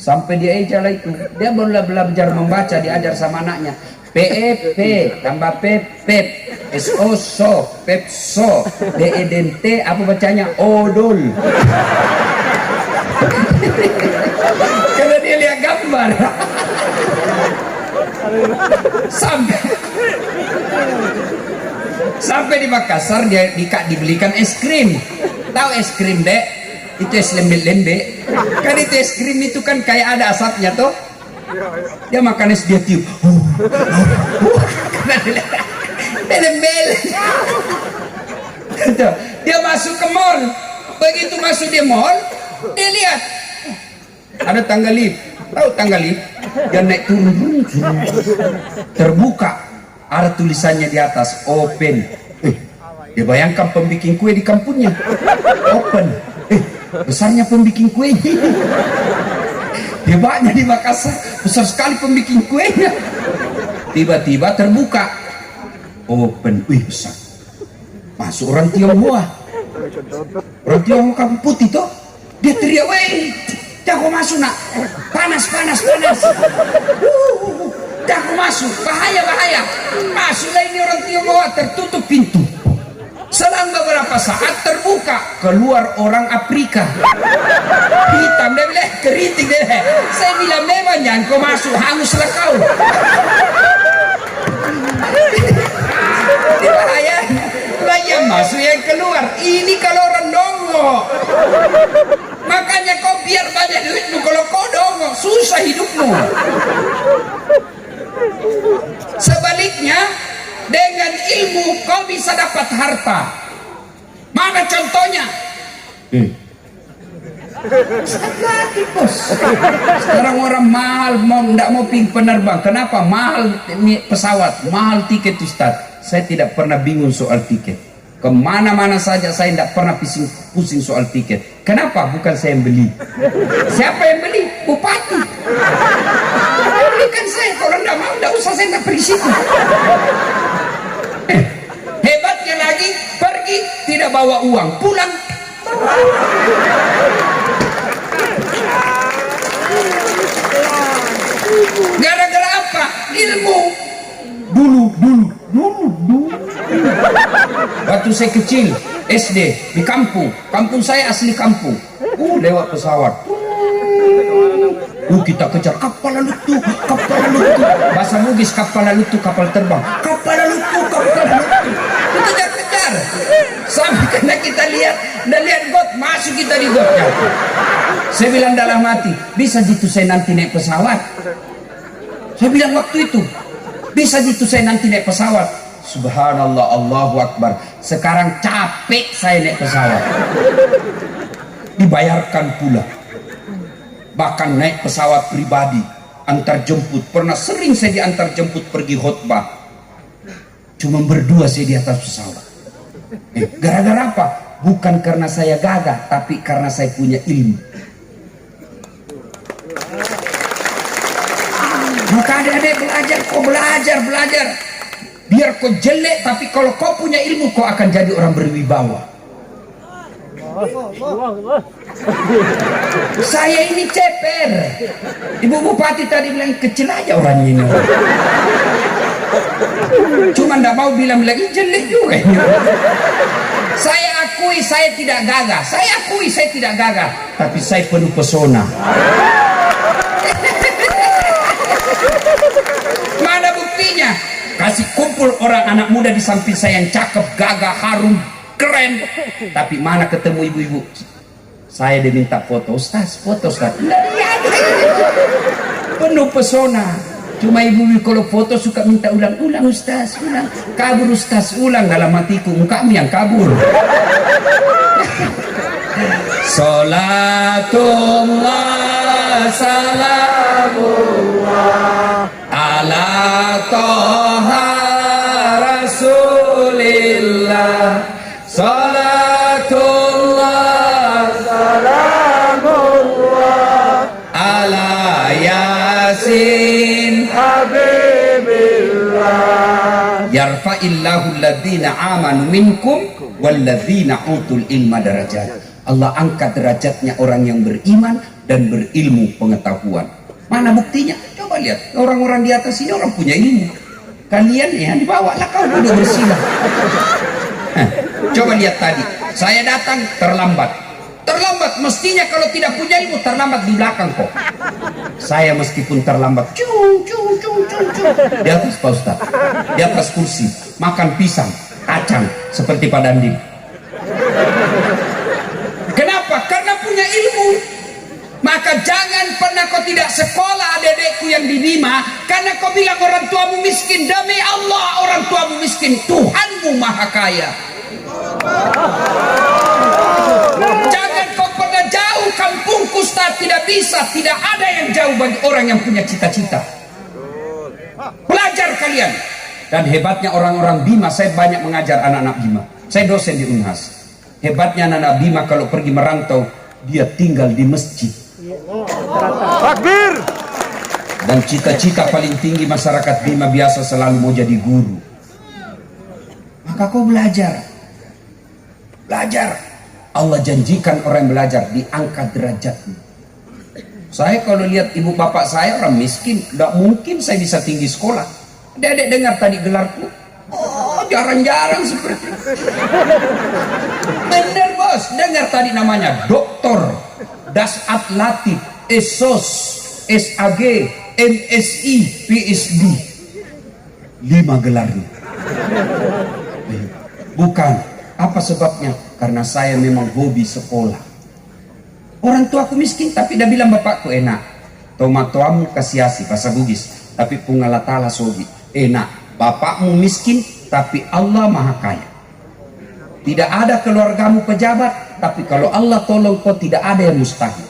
Sampai dia ejala itu, dia baru belajar membaca, diajar sama anaknya. PEP tambah PEP, SO so, PEPSO, DEDNT, apa bacanya? Odol. Karena dia lihat gambar. Sampai di Makassar dia dibelikan es krim. Tahu es krim, Dek? Itu es lembe-lembe. Kan itu es krim itu kan kayak ada asapnya tuh. Dia makan es, dia tiup. Dia masuk ke mall. Begitu masuk di mall, dia lihat ada tangga lift. Tahu tangga lift? Dia naik turun, terbuka. Ada tulisannya di atas, open. Dia bayangkan pembikin kue di kampungnya, open. Besarnya pembikin kue. Hebatnya di Makassar, besar sekali pembikin kuenya. Tiba-tiba terbuka, open, besar. Masuk orang Tionghoa. Orang Tionghoa kampung putih toh. Dia teriak, weh, jangan masuk nak, panas. Jangan masuk, bahaya. Masuklah ini orang Tionghoa, tertutup pintu. Selang beberapa saat terbuka, keluar orang Afrika. Hitam, dia bilang, keriting dia. Saya bilang, memang jangan kau masuk, hanguslah kau. Bahaya, yang masuk yang keluar. Ini kalau orang dongo. Makanya kau biar banyak duitmu, kalau kau dongo, susah hidupmu. Sebaliknya, dengan ilmu kau bisa dapat harta. Mana contohnya? Sekarang orang mahal, tidak mau ping penerbang. Kenapa? Mahal pesawat, mahal tiket Ustaz. Saya tidak pernah bingung soal tiket. Kemana-mana saja saya tidak pernah pusing soal tiket. Kenapa? Bukan saya yang beli. Siapa yang beli? Bupati. Belikan saya. Kalau tidak mau, tidak usah, saya tidak pergi situ. Hebatnya lagi, pergi tidak bawa uang, pulang. Gara-gara apa? Ilmu. Dulu. Waktu saya kecil, SD di kampung saya asli kampung. Lewat pesawat. Kita kejar kapal lalu tuh. Bahasa Bugis kapal lalu tuh, kapal terbang. Kapal lalu tuh. Kejar. Sampai karena kita lihat got, masuk kita di gotnya. Saya bilang dalam hati, bisa gitu saya nanti naik pesawat. Saya bilang waktu itu, bisa gitu saya nanti naik pesawat. Subhanallah, Allahu Akbar. Sekarang capek saya naik pesawat. Dibayarkan pula. Bahkan naik pesawat pribadi, antar jemput. Pernah sering saya diantar jemput pergi khutbah. Cuma berdua saya di atas pesawat. Gara-gara apa? Bukan karena saya gagah, tapi karena saya punya ilmu. Maka adik-adik belajar. Biar kau jelek, tapi kalau kau punya ilmu, kau akan jadi orang berwibawa. Saya ini ceper. Ibu Bupati tadi bilang kecil aja orangnya ini. Cuma ndak mau bilang lagi jelek juga. Saya akui saya tidak gagah. Tapi saya penuh pesona. Mana buktinya? Kasih kumpul orang anak muda di samping saya yang cakep, gagah, harum, keren. Tapi mana ketemu ibu-ibu? Saya diminta foto, Ustaz. Penuh pesona. Cuma ibu kalau foto suka minta ulang-ulang, Ustaz, ulang. Kabur Ustaz, ulang. Dalam hatiku, mukamu yang kabur. Salatullah salamullah ala toha rasulillah. Salatullah salamullah ala yasin habibillah. Yarfa'illahu alladhina amanu minkum walladzina utul ilma darajat. Allah angkat derajatnya orang yang beriman dan berilmu pengetahuan. Mana buktinya? Coba lihat, orang-orang di atas ini orang punya ilmu. Kalian ya dibawalah kau udah bersila. Coba lihat tadi, saya datang terlambat. Terlambat, mestinya kalau tidak punya ilmu terlambat di belakang kok. Saya meskipun terlambat, cung. Di atas Pak Ustaz, di atas kursi, makan pisang, kacang seperti Pak Dandim. Kenapa? Karena punya ilmu. Maka jangan pernah kau tidak sekolah adik-adikku yang di Bima, karena kau bilang orang tuamu miskin. Demi Allah orang tuamu miskin, Tuhanmu maha kaya. Jangan kau pernah jauh kampungku, Ustaz, tidak bisa. Tidak ada yang jauh bagi orang yang punya cita-cita. Belajar kalian. Dan hebatnya orang-orang Bima, saya banyak mengajar anak-anak Bima. Saya dosen di Unhas. Hebatnya anak-anak Bima kalau pergi merantau, dia tinggal di masjid.
Takbir.
Dan cita-cita paling tinggi masyarakat Bima biasa selalu mau jadi guru. Maka kau belajar. Belajar. Allah janjikan orang yang belajar diangkat derajatnya. Saya kalau lihat ibu bapak saya orang miskin, tidak mungkin saya bisa tinggi sekolah. Dedek dengar tadi gelarku. Oh, jarang-jarang seperti itu. Bener bos, dengar tadi namanya Doktor Dasat Latif, Esos, SAG, MSI, PhD. 5 gelarnya. Bukan. Apa sebabnya? Karena saya memang hobi sekolah. Orang tuaku miskin, tapi dah bilang bapakku enak. Tomatoamu kasiasi, pasar Bugis. Tapi pungalatala sogi. Enak. Bapakmu miskin, tapi Allah maha kaya. Tidak ada keluargamu pejabat, tapi kalau Allah tolong kau tidak ada yang mustahil.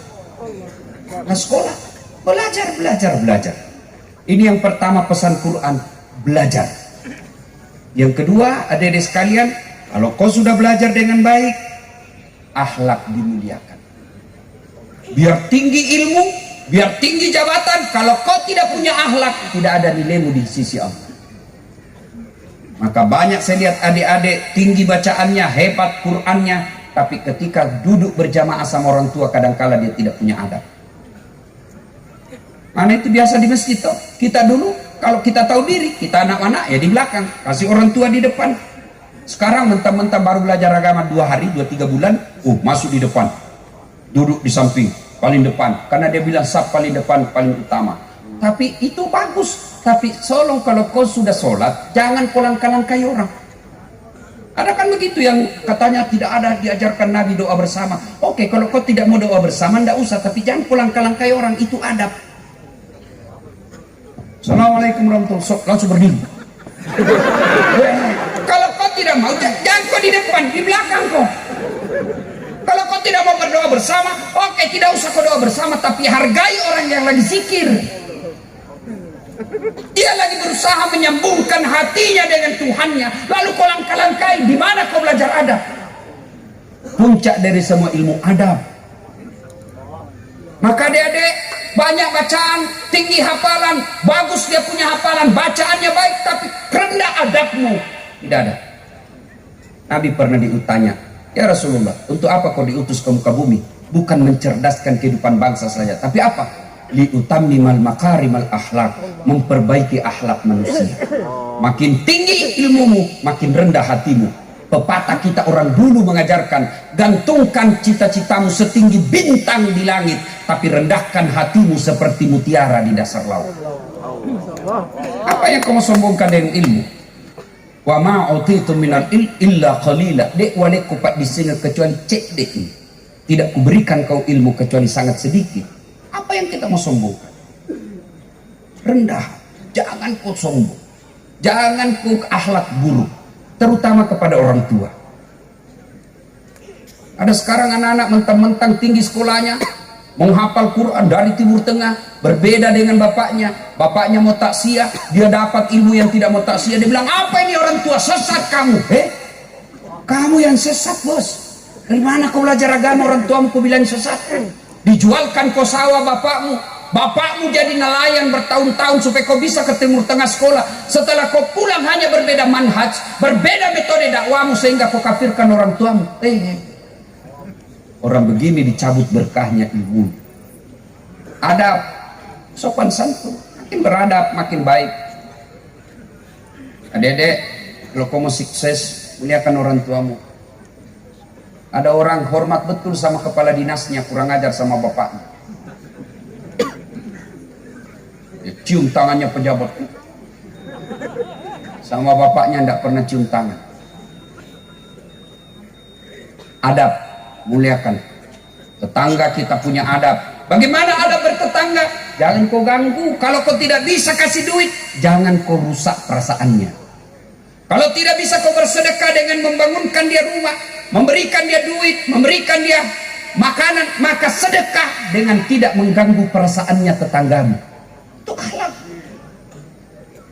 Nah sekolah, belajar. Ini yang pertama pesan Quran, belajar. Yang kedua, adik-adik sekalian, kalau kau sudah belajar dengan baik, akhlak dimuliakan. Biar tinggi ilmu, biar tinggi jabatan, kalau kau tidak punya akhlak, tidak ada nilaimu di sisi Allah. Maka banyak saya lihat adik-adik tinggi bacaannya, hebat Qurannya, tapi ketika duduk berjamaah sama orang tua kadangkala dia tidak punya adab. Mana itu biasa di masjid toh. Kita dulu kalau kita tahu diri, kita anak-anak ya di belakang, kasih orang tua di depan. Sekarang mentah-mentah baru belajar agama 2 hari, 2-3 bulan, masuk di depan. Duduk di samping, paling depan, karena dia bilang saf paling depan, paling utama. Tapi itu bagus. Tapi tolong kalau kau sudah sholat, jangan kau langkah-langkai orang. Ada kan begitu yang katanya tidak ada diajarkan Nabi doa bersama. Oke, kalau kau tidak mau doa bersama, tidak usah. Tapi jangan kau langkah-langkai orang, itu adab. Assalamualaikum warahmatullahi wabarakatuh. Langsung berdiri. Kalau kau tidak mau, jangan kau di depan, di belakang kau. Kalau kau tidak mau berdoa bersama, oke, tidak usah kau doa bersama. Tapi hargai orang yang lagi zikir. Dia lagi berusaha menyambungkan hatinya dengan Tuhannya, lalu kau langkah-langkai. Di mana kau belajar adab? Puncak dari semua ilmu adab. Maka adik-adik banyak bacaan, tinggi hafalan, bagus dia punya hafalan, bacaannya baik, tapi rendah adabmu. Tidak ada. Nabi pernah ditanya, ya Rasulullah, untuk apa kau diutus ke muka bumi? Bukan mencerdaskan kehidupan bangsa saja, tapi apa? Liutammimal makarimal akhlak, memperbaiki akhlak manusia. Makin tinggi ilmumu, makin rendah hatimu. Pepatah kita orang dulu mengajarkan, gantungkan cita-citamu setinggi bintang di langit, tapi rendahkan hatimu seperti mutiara di dasar laut. Apa yang kamu sombongkan dengan ilmu? Wa ma utitu minal illa qalila. Dek wale kupat di sini kecuali cek dek ini. Tidak kuberikan kau ilmu kecuali sangat sedikit. Apa yang kita mau sombongkan? Rendah. Jangan kau sombong, jangan kau akhlak buruk, terutama kepada orang tua. Ada sekarang anak-anak mentang-mentang tinggi sekolahnya, menghafal Quran dari Timur Tengah, berbeda dengan bapaknya. Bapaknya mau taksiah, dia dapat ilmu yang tidak mau taksiah. Dia bilang, apa ini orang tua, sesat kamu. Kamu yang sesat, bos. Dari mana kau belajar agama, orang tuamu kau bilang sesat? Dijualkan kau sawah bapakmu. Bapakmu jadi nelayan bertahun-tahun supaya kau bisa ke Timur Tengah sekolah. Setelah kau pulang hanya berbeda manhaj, berbeda metode dakwamu sehingga kau kafirkan orang tuamu. Orang begini dicabut berkahnya ilmu. Adab, sopan santun, makin beradab makin baik. Adik-adik, kalau kau mau sukses, muliakan orang tuamu. Ada orang hormat betul sama kepala dinasnya, kurang ajar sama bapaknya. Dia cium tangannya pejabat, sama bapaknya tidak pernah cium tangan. Adab, muliakan tetangga, kita punya adab. Bagaimana adab bertetangga? Jangan kau ganggu. Kalau kau tidak bisa kasih duit, jangan kau rusak perasaannya. Kalau tidak bisa kau bersedekah dengan membangunkan dia rumah, memberikan dia duit, memberikan dia makanan, maka sedekah dengan tidak mengganggu perasaannya tetanggamu. Itu akhlak.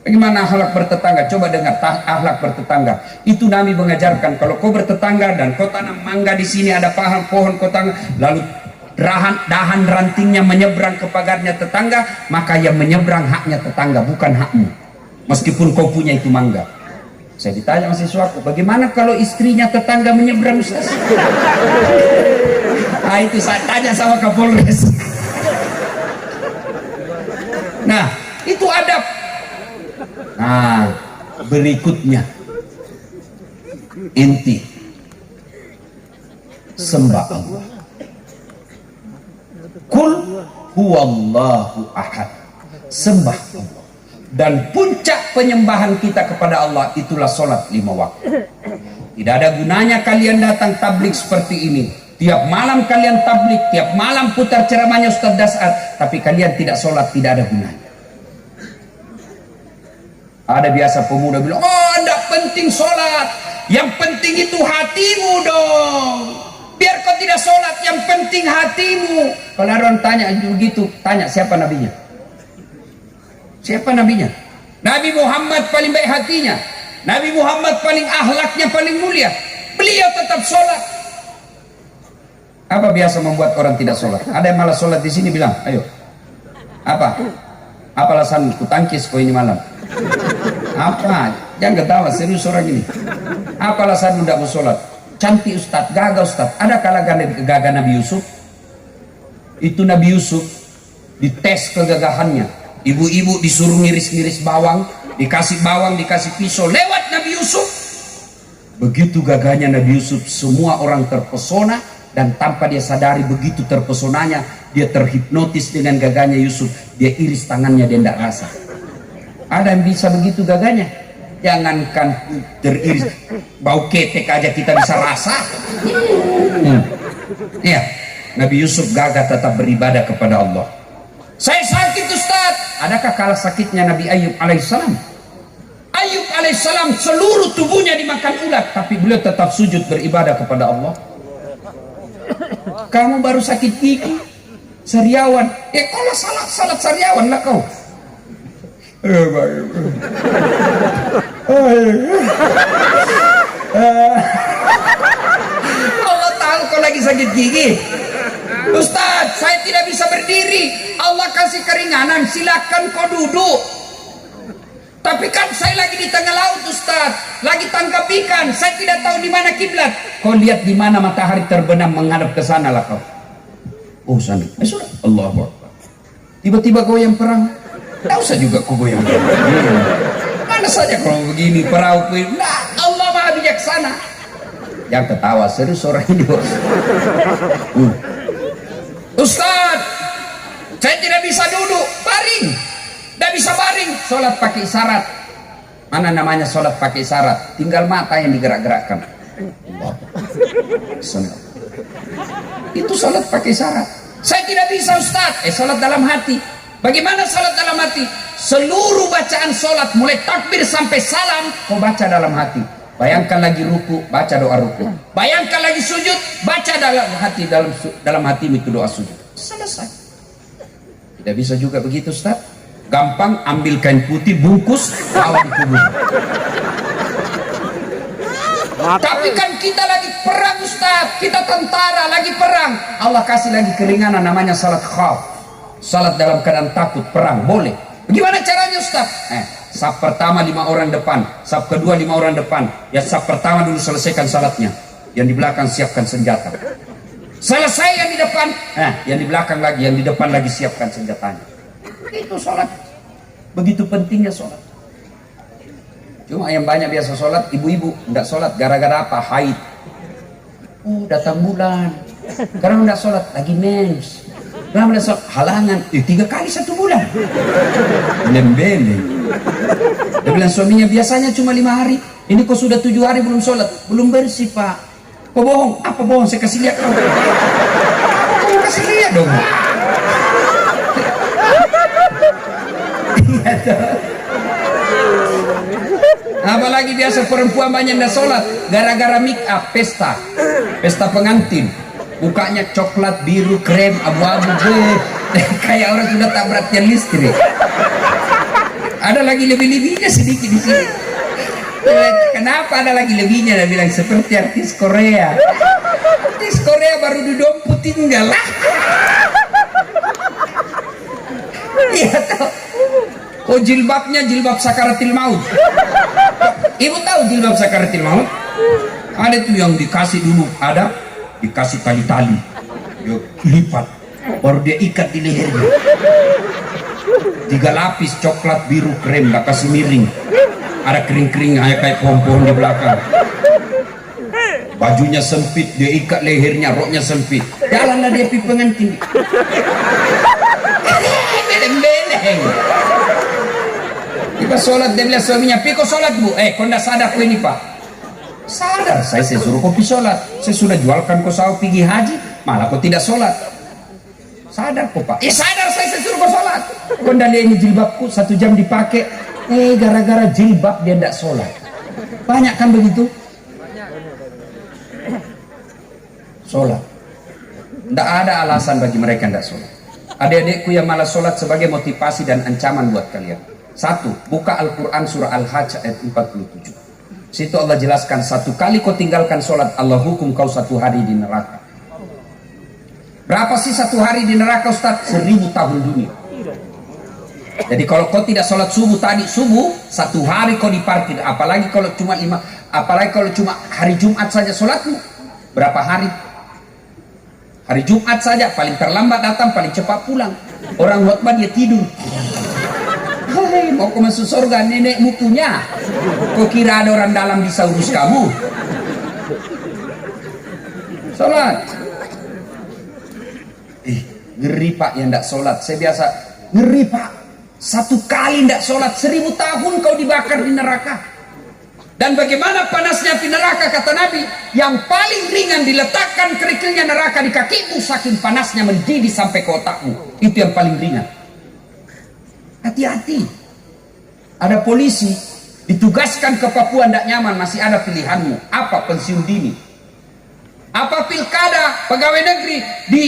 Bagaimana akhlak bertetangga? Coba dengar akhlak bertetangga. Itu Nabi mengajarkan, kalau kau bertetangga dan kau tanam mangga di sini, ada pohon kau tanam, lalu dahan rantingnya menyeberang ke pagarnya tetangga, maka yang menyeberang haknya tetangga, bukan hakmu. Meskipun kau punya itu mangga. Saya ditanya mahasiswaku, bagaimana kalau istrinya tetangga menyeberang, Ustaz? Nah, itu saya tanya sama Kapolres. Nah, itu adab. Nah, berikutnya inti sembah Allah. Kul huwallahu ahad. Sembah Allah. Dan puncak penyembahan kita kepada Allah itulah sholat 5 waktu. Tidak ada gunanya kalian datang tablik seperti ini. Tiap malam kalian tablik, tiap malam putar ceramahnya Ustaz Dasar, tapi kalian tidak sholat, tidak ada gunanya. Ada biasa pemuda bilang, oh tidak penting sholat, yang penting itu hatimu dong. Biar kau tidak sholat, yang penting hatimu. Kalau orang tanya begitu, tanya siapa nabinya? Siapa nabinya? Nabi Muhammad paling baik hatinya, Nabi Muhammad paling akhlaknya paling mulia. Beliau tetap sholat. Apa biasa membuat orang tidak sholat? Ada yang malah sholat di sini bilang, ayo, apa alasan ku tangkis kau ini malam? Apa? Jangan ketawa, serius orang ini. Apa alasan tidak mau sholat? Cantik Ustaz, gagah Ustaz. Ada gagah Nabi Yusuf? Itu Nabi Yusuf dites kegagahannya. Ibu-ibu disuruh ngiris-ngiris bawang, dikasih bawang, dikasih pisau, lewat Nabi Yusuf. Begitu gagahnya Nabi Yusuf, semua orang terpesona, dan tanpa dia sadari begitu terpesonanya, dia terhipnotis dengan gagahnya Yusuf. Dia iris tangannya, dia tidak rasa. Ada yang bisa begitu gagahnya? Jangankan teriris, bau ketek aja kita bisa rasa. Iya, Nabi Yusuf gagah tetap beribadah kepada Allah. Saya sakit Ustaz. Adakah kalah sakitnya Nabi Ayub alaihissalam? Ayub alaihissalam seluruh tubuhnya dimakan ulat, tapi beliau tetap sujud beribadah kepada Allah. Kamu baru sakit gigi, sariawan. Kalau salat sariawan lah kau. Allah tahu kau lagi sakit gigi. Ustaz, saya tidak bisa berdiri. Allah kasih keringanan, silakan kau duduk. Tapi kan saya lagi di tengah laut Ustaz, lagi tangkap ikan, saya tidak tahu di mana kiblat. Kau lihat di mana matahari terbenam, menghadap ke sana lah kau. Oh sana, sudah. Allahu Akbar. Tiba-tiba kau yang perang. Tak usah juga kau goyang. Mana saja kalau begini perahu. Nah, Allah Maha bijaksana. Jangan ketawa, serius orang ini. Ustaz, saya tidak bisa duduk, baring. Tidak bisa baring, sholat pakai isyarat. Mana namanya sholat pakai isyarat? Tinggal mata yang digerak-gerakkan. Itu sholat pakai isyarat. Saya tidak bisa Ustaz. Sholat dalam hati. Bagaimana salat dalam hati? Seluruh bacaan salat mulai takbir sampai salam kau baca dalam hati. Bayangkan lagi ruku, baca doa ruku. Bayangkan lagi sujud, baca dalam hati, dalam hati itu doa sujud. Selesai. Tidak bisa juga begitu, Ustaz. Gampang, ambil kain putih, bungkus, bawa di kubur. Tapi kan kita lagi perang, Ustaz. Kita tentara lagi perang. Allah kasih lagi keringanan namanya salat khauf. Salat dalam keadaan takut, perang, boleh. Bagaimana caranya, Ustaz? Saf pertama 5 orang depan, saf kedua 5 orang depan. Ya, saf pertama dulu selesaikan salatnya, yang di belakang siapkan senjata. Selesai yang di depan, yang di belakang lagi, yang di depan lagi siapkan senjatanya. Itu salat. Begitu pentingnya salat. Cuma yang banyak biasa salat, ibu-ibu enggak salat gara-gara apa? Haid. Datang bulan. Karena enggak salat, lagi mens. Kenapa enggak salat? Halangan. 3 kali 1 bulan. Lembele. Dia bilang suaminya biasanya cuma 5 hari. Ini kok sudah 7 hari belum sholat. Belum bersih, Pak. Kok bohong? Apa bohong? Saya kasih lihat kau. Kau kasih lihat dong. Apalagi biasa perempuan banyak yang sholat gara-gara make up, pesta pengantin. Mukanya coklat, biru, krem, abu-abu, kayak orang sudah tabrak tiang listrik. Ada lagi lebih-lebihnya sedikit di sini. Kenapa ada lagi lebihnya? Dia bilang seperti artis Korea. Artis Korea baru didomput tinggal lah. Iya tahu. Oh, jilbabnya jilbab sakaratil maut. Ibu tahu jilbab sakaratil maut? Ada tuh yang dikasih dulu, ada dikasih tali-tali, dia lipat, baru dia ikat di lehernya. 3 lapis coklat, biru, krem, gak kasih miring. Ada kering-kering kayak pohon-pohon di belakang. Bajunya sempit, dia ikat lehernya, roknya sempit. Jalanlah dia pergi pengantin. Beleng-beleng. Tiba sholat, dia bilang suaminya, "Pi kok sholat, Bu?" "Kau ndak sadar kau ini, Pak?" "Sadar, saya suruh kau pergi sholat. Saya sudah jualkan kau saw pergi haji, malah kau tidak sholat." "Sadar kok, Pak." Sadar, saya suruh kau sholat. Kau ndak lihat ini jilbabku 1 jam dipakai. Gara-gara jilbab dia ndak sholat. Banyak kan begitu? Sholat. Ndak ada alasan bagi mereka ndak sholat. Adik-adikku yang malas sholat sebagai motivasi dan ancaman buat kalian. 1. Buka Al-Quran surah Al-Hajj ayat 47. Situ Allah jelaskan, 1 kali kau tinggalkan sholat, Allah hukum kau 1 hari di neraka. Berapa sih 1 hari di neraka, Ustaz? 1000 tahun dunia. Jadi kalau kau tidak sholat subuh tadi, subuh 1 hari kau diparkir. Apalagi kalau cuma hari Jumat saja sholatmu, berapa hari? Hari Jumat saja paling terlambat datang, paling cepat pulang. Orang khotbah dia tidur. Hai, mau ke masuk surga nenekmu punya. Kau kira ada orang dalam bisa urus kamu? Sholat. Ngeri, Pak, yang tidak sholat. Saya biasa ngeri, Pak. 1 kali tidak sholat, 1000 tahun kau dibakar di neraka. Dan bagaimana panasnya di neraka, kata Nabi, yang paling ringan diletakkan kerikilnya neraka di kakimu, saking panasnya mendidih sampai ke otakmu. Itu yang paling ringan. Hati-hati. Ada polisi ditugaskan ke Papua, tidak nyaman, masih ada pilihanmu. Apa? Pensiun dini. Apa? Pilkada, pegawai negeri, di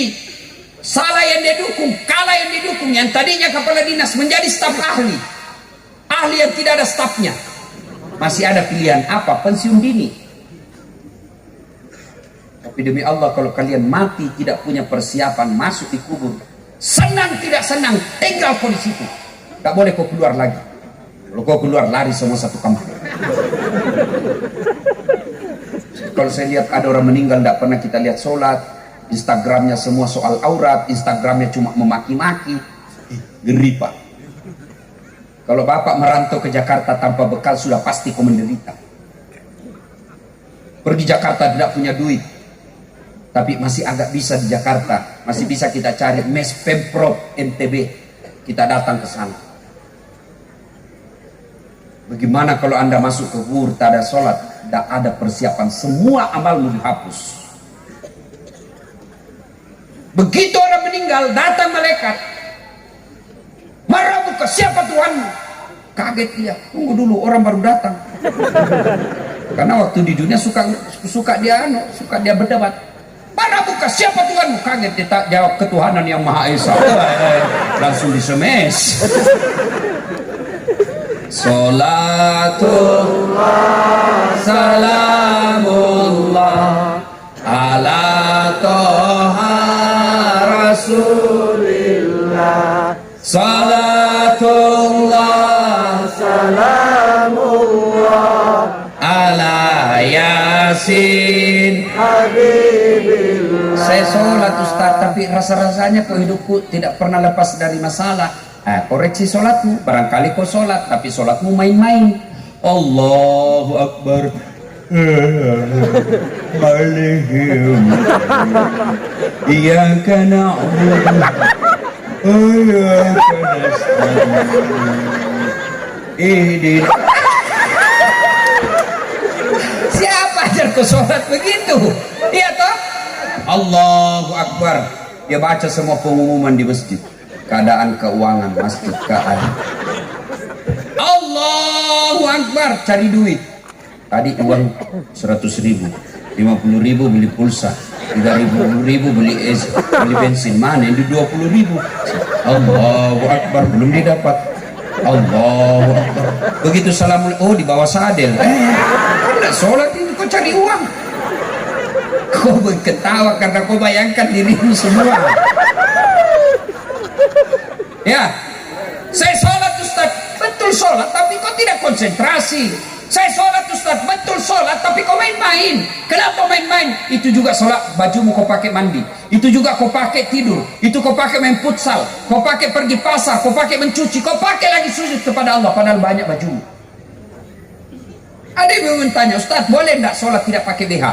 salah yang dia dukung, kalah yang didukung, yang tadinya kepala dinas menjadi staf ahli. Ahli yang tidak ada stafnya. Masih ada pilihan apa? Pensiun dini. Tapi demi Allah, kalau kalian mati tidak punya persiapan masuk di kubur, senang tidak senang, tinggal kau di situ. Tak boleh kau keluar lagi. Kalau kau keluar, lari semua satu kampung. Kalau saya lihat ada orang meninggal, tidak pernah kita lihat sholat. Instagramnya semua soal aurat, Instagramnya cuma memaki-maki. Ngeri, Pak. Kalau bapak merantau ke Jakarta tanpa bekal, sudah pasti kau menderita. Pergi Jakarta tidak punya duit, tapi masih agak bisa di Jakarta, masih bisa kita cari mes Pemprov NTB, kita datang ke sana. Bagaimana kalau Anda masuk ke kubur, tak ada sholat, tak ada persiapan, semua amalmu dihapus. Begitu orang meninggal, datang malaikat. muka, siapa Tuhanmu? Kaget dia, tunggu dulu, orang baru datang. Karena waktu di dunia suka dia berdebat. Mana muka, siapa Tuhanmu? Kaget dia tak jawab, ketuhanan yang Maha Esa. Langsung disemes. Salatullah salamullah ala toha rasulillah. Salatullah salamullah ala yasin habibillah. Saya sholat Ustaz, tapi rasa-rasanya kok hidupku tidak pernah lepas dari masalah. Koreksi sholatmu, barangkali kau sholat tapi sholatmu main-main. Allahu Akbar. Alaihim iyyaka na'budu wa iyyaka nasta'in. Siapa ajar kau sholat begitu? Iya toh? Allahu Akbar. Dia baca semua pengumuman di masjid, keadaan keuangan masjid, keadaan. Allahu Akbar, cari duit. Tadi uang 100.000, 50.000 beli pulsa, 30.000 beli bensin. Mana yang di 20.000? Allahu Akbar, belum didapat. Allahu Akbar. Begitu salam, oh di bawah sadel. Enggak sholat ini, kau cari uang. Kau ketawa karena kau bayangkan dirimu semua. Ya, saya sholat Ustaz, betul sholat, tapi kau tidak konsentrasi. Saya sholat Ustaz, betul sholat, tapi kau main-main. Kenapa main-main? Itu juga sholat, bajumu kau pakai mandi. Itu juga kau pakai tidur. Itu kau pakai main futsal. Kau pakai pergi pasar, kau pakai mencuci. Kau pakai lagi sujud kepada Allah, padahal banyak bajumu. Ada yang bertanya, Ustaz, boleh tidak sholat tidak pakai BH?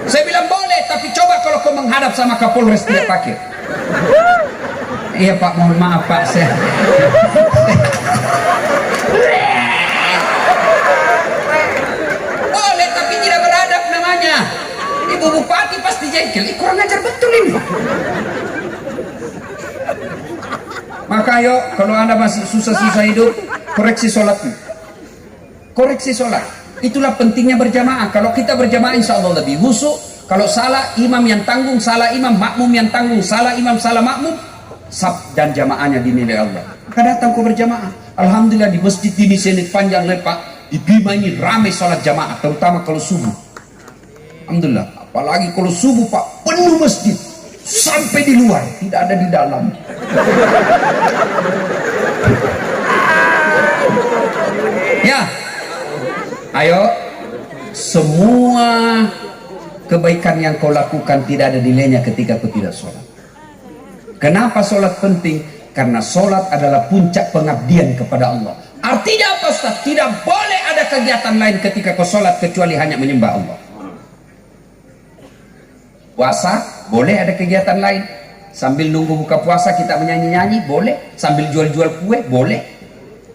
Saya bilang boleh, tapi coba kalau kau menghadap sama Kapolres tidak pakai. Iya Pak, mohon maaf Pak, saya boleh tapi tidak beradab namanya. Ibu Bupati pasti jengkel, kurang ajar betul ini. Maka ayo, kalau Anda masih susah-susah hidup, koreksi sholatnya. Koreksi sholat. Itulah pentingnya berjamaah. Kalau kita berjamaah insya Allah lebih khusyuk. Kalau salah imam yang tanggung, salah imam, makmum yang tanggung, salah imam, salah makmum, sab dan jamaahnya dinilai Allah. Maka datang kau berjamaah. Alhamdulillah di masjid ini senit panjang lepak, di Bima ini ramai sholat jamaah, terutama kalau subuh. Alhamdulillah. Apalagi kalau subuh Pak, penuh masjid sampai di luar, tidak ada di dalam. Ya, ayo, semua kebaikan yang kau lakukan tidak ada nilainya ketika kau tidak sholat. Kenapa sholat penting? Karena sholat adalah puncak pengabdian kepada Allah. Artinya apa Ustaz? Tidak boleh ada kegiatan lain ketika kau sholat kecuali hanya menyembah Allah. Puasa, boleh ada kegiatan lain. Sambil nunggu buka puasa kita menyanyi-nyanyi, boleh. Sambil jual-jual kue, boleh.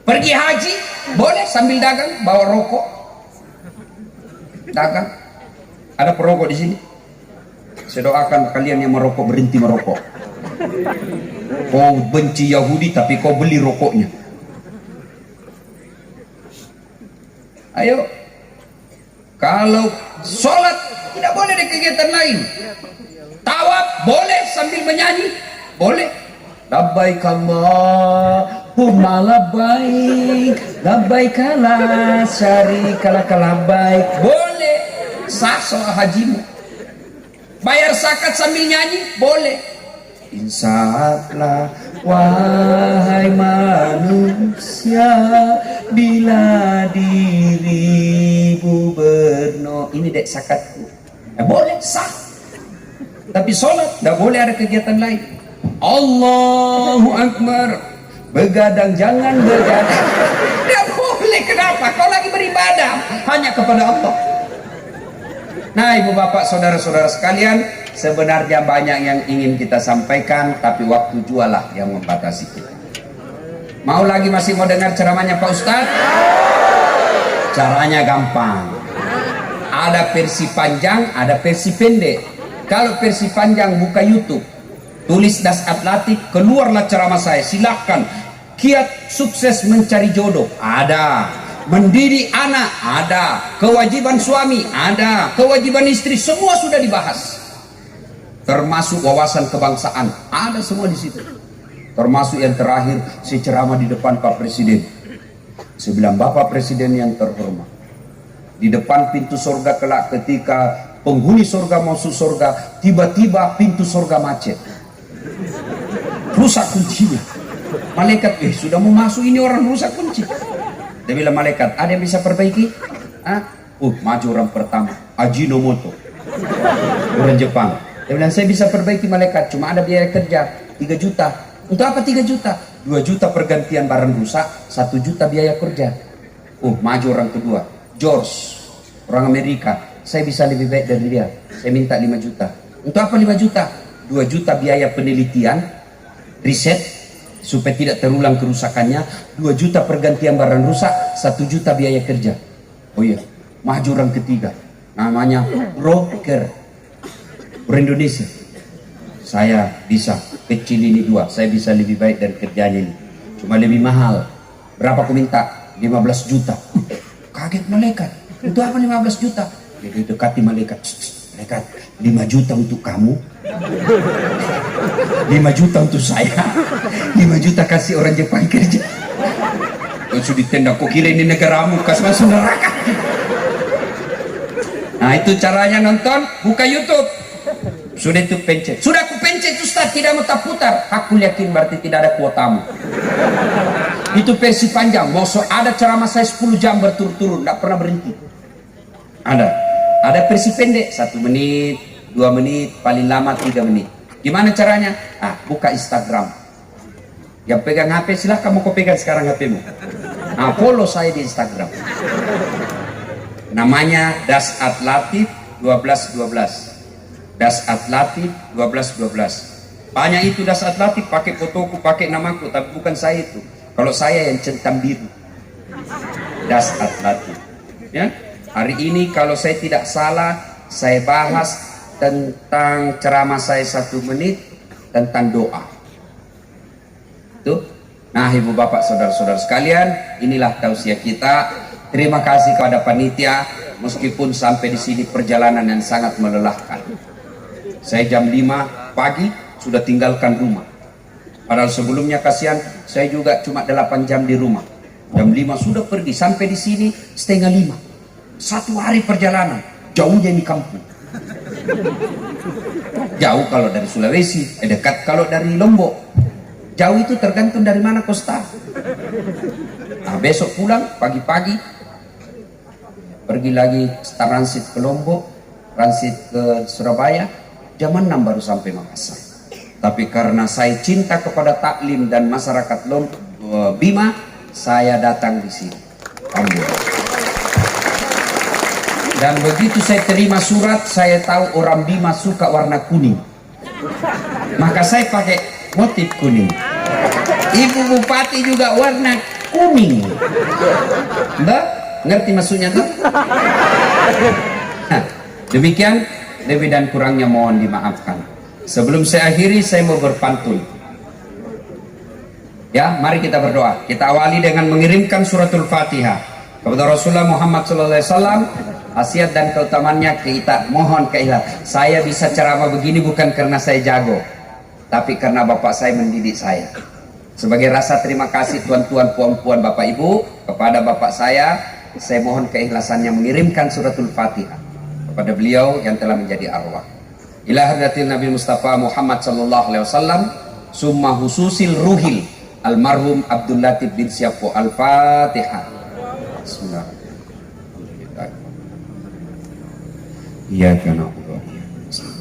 Pergi haji, boleh. Sambil dagang, bawa rokok. Dagang. Ada perokok di sini. Saya doakan kalian yang merokok berhenti merokok. Kau benci Yahudi tapi kau beli rokoknya. Ayo. Kalau sholat tidak boleh ada kegiatan lain. Tawaf boleh sambil menyanyi, boleh. Labbaik Allahumma labbaik, labbaik la syarika lak labbaik, boleh. Sah soal hajimu. Bayar zakat sambil nyanyi, boleh. Insaatlah wahai manusia, bila dirimu berno. Ini dek zakatku. Boleh, sah. Tapi sholat tidak boleh ada kegiatan lain. Allahu Akbar. Begadang jangan begadang. Tidak boleh. Kenapa? Kau lagi beribadah hanya kepada Allah. Nah, ibu bapak, saudara-saudara sekalian, sebenarnya banyak yang ingin kita sampaikan, tapi waktu jualah yang membatasi kita. Mau lagi masih mau dengar ceramahnya Pak Ustadz? Caranya gampang. Ada versi panjang, ada versi pendek. Kalau versi panjang buka YouTube, tulis Das Atlatik, keluarlah ceramah saya. Silahkan Kiat sukses mencari jodoh ada, mendidik anak ada, kewajiban suami ada, kewajiban istri, semua sudah dibahas. Termasuk wawasan kebangsaan ada semua di situ. Termasuk yang terakhir, saya ceramah di depan Pak Presiden. Saya bilang, Bapak Presiden yang terhormat, di depan pintu surga kelak ketika penghuni surga masuk surga, tiba-tiba pintu surga macet, rusak kuncinya. Malaikat, sudah mau masuk ini orang rusak kunci. Dia bilang, malaikat, ada yang bisa perbaiki? Maju orang pertama, Ajinomoto, orang Jepang. Dia bilang, saya bisa perbaiki malaikat, cuma ada biaya kerja 3 juta. Untuk apa 3 juta? 2 juta pergantian barang rusak, 1 juta biaya kerja. Maju orang kedua, George, orang Amerika. Saya bisa lebih baik dari dia, saya minta 5 juta. Untuk apa 5 juta? 2 juta biaya penelitian, riset, supaya tidak terulang kerusakannya. 2 juta pergantian barang rusak, 1 juta biaya kerja. Maju orang ketiga, namanya Rocker, orang Indonesia. Saya bisa kecil ini 2, saya bisa lebih baik dari kerjanya ini, cuma lebih mahal. Berapa aku minta? 15 juta. Kaget malaikat, untuk apa 15 juta? Jadi dekati malaikat, malaikat, 5 juta untuk kamu, 5 juta untuk saya, 5 juta kasih orang Jepang kerja. Sudah ditendang, kok kira ini negaramu, kasih masuk neraka. Nah, itu caranya nonton, buka YouTube. Sudah itu pencet, sudah aku pencet Ustaz, tidak mau tak putar. Aku yakin berarti tidak ada kuotamu. Itu versi panjang, ada ceramah saya 10 jam berturut-turut, tidak pernah berhenti. Ada versi pendek, 1 menit, 2 menit, paling lama 3 menit. Gimana caranya? Buka Instagram. Yang pegang HP silahkan, mau kau pegang sekarang HPmu. Follow saya di Instagram. Namanya Das Atlatif 1212. Das Atlatif 1212. Banyak itu Das Atlatif, pakai fotoku, pakai namaku, tapi bukan saya itu. Kalau saya yang centang biru, Das Atlatif. Ya, hari ini kalau saya tidak salah, saya bahas tentang ceramah saya 1 menit tentang doa. Tuh. Nah, ibu bapak saudara-saudara sekalian, inilah tausiah kita. Terima kasih kepada panitia, meskipun sampai di sini perjalanan yang sangat melelahkan. Saya jam 5 pagi sudah tinggalkan rumah. Padahal sebelumnya kasihan, saya juga cuma 8 jam di rumah. Jam 5 sudah pergi, sampai di sini setengah 5. 1 hari perjalanan, jauhnya ini kampung. Jauh kalau dari Sulawesi, dekat kalau dari Lombok. Jauh itu tergantung dari mana kau start. Nah, besok pulang pagi-pagi, pergi lagi transit ke Lombok, transit ke Surabaya. Jam 6 baru sampai Makassar. Tapi karena saya cinta kepada taklim dan masyarakat Bima, saya datang di sini. Alhamdulillah. Dan begitu saya terima surat, saya tahu orang Bima suka warna kuning. Maka saya pakai motif kuning. Ibu Bupati juga warna kuning. Mbak, ngerti maksudnya tuh? Demikian, lebih dan kurangnya mohon dimaafkan. Sebelum saya akhiri, saya mau berpantun. Ya, mari kita berdoa. Kita awali dengan mengirimkan suratul Fatihah kepada Rasulullah Muhammad SAW. Khasiat dan keutamaannya kita mohon keikhlasan. Saya bisa ceramah begini bukan karena saya jago, tapi karena bapak saya mendidik saya. Sebagai rasa terima kasih tuan-tuan, puan-puan, bapak ibu kepada bapak saya mohon keikhlasannya mengirimkan suratul Fatihah kepada beliau yang telah menjadi arwah. Ila hadratil Nabi Mustafa Muhammad sallallahu alaihi wasallam, summa hususil ruhil almarhum Abdul Latif bin Syafu. Al-Fatihah. Bismillahirrahmanirrahim. Iyyaka na'budu wa iyyaka nasta'in.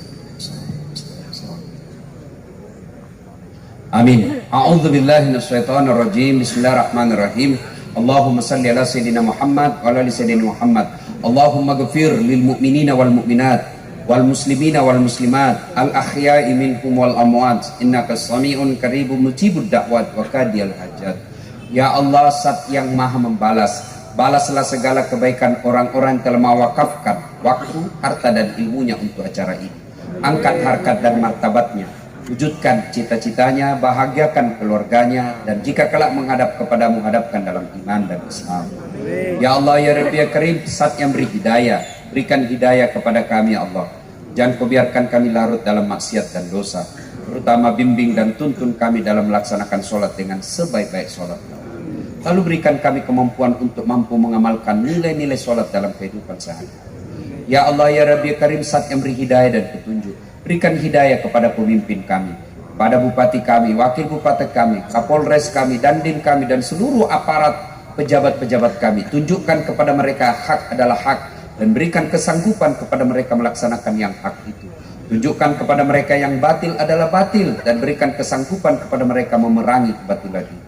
Amin. A'udzu billahi minasyaitonir rajim. Bismillahirrahmanirrahim. Allahumma shalli ala sayyidina Muhammad wa ala ali sayyidina Muhammad. Allahumma ghfir lil mu'minina wal mu'minat wal muslimina wal muslimat al ahya'i minhum wal amwat innaka sami'un qaribun mujibud da'wat wa qadiyal hajat. Ya Allah, Zat yang Maha membalas, balaslah segala kebaikan orang-orang yang telah mewakafkan waktu, harta dan ilmunya untuk acara ini. Angkat harkat dan martabatnya, wujudkan cita-citanya, bahagiakan keluarganya, dan jika kelak menghadap kepadamu, hadapkan dalam iman dan Islam. Ya Allah, ya Rabbi, ya Karim, saat yang beri hidayah, berikan hidayah kepada kami, ya Allah. Jangan kau biarkan kami larut dalam maksiat dan dosa, terutama bimbing dan tuntun kami dalam melaksanakan sholat dengan sebaik-baik sholat. Lalu berikan kami kemampuan untuk mampu mengamalkan nilai-nilai sholat dalam kehidupan sehari-hari. Ya Allah, ya Rabbi, ya Karim, saat yang beri hidayah dan petunjuk, berikan hidayah kepada pemimpin kami, pada bupati kami, wakil bupati kami, kapolres kami, dandim kami, dan seluruh aparat pejabat-pejabat kami. Tunjukkan kepada mereka hak adalah hak, dan berikan kesanggupan kepada mereka melaksanakan yang hak itu. Tunjukkan kepada mereka yang batil adalah batil, dan berikan kesanggupan kepada mereka memerangi kebatilan itu.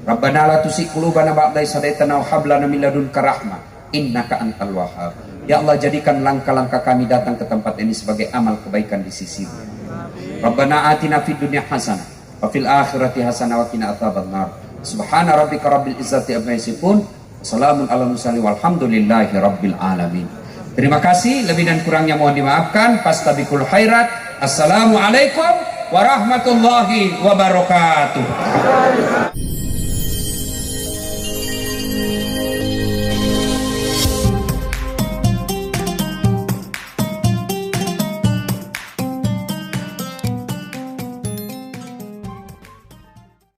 Rabbana la tuzigh qulubana ba'da idh hadaitana wa hab lana min ladunka rahmah innaka antal wahhab. Ya Allah, jadikan langkah-langkah kami datang ke tempat ini sebagai amal kebaikan di sisi-Mu. Rabbana atina fid dunya hasanah wa fil akhirati hasanah wa qina adzabannar. Subhana rabbika rabbil izzati amma yasifun. Wassalamun ala mursalin walhamdulillahi rabbil alamin. Terima kasih, lebih dan kurangnya mohon dimaafkan. Fastabiqul khairat. Assalamualaikum warahmatullahi wabarakatuh.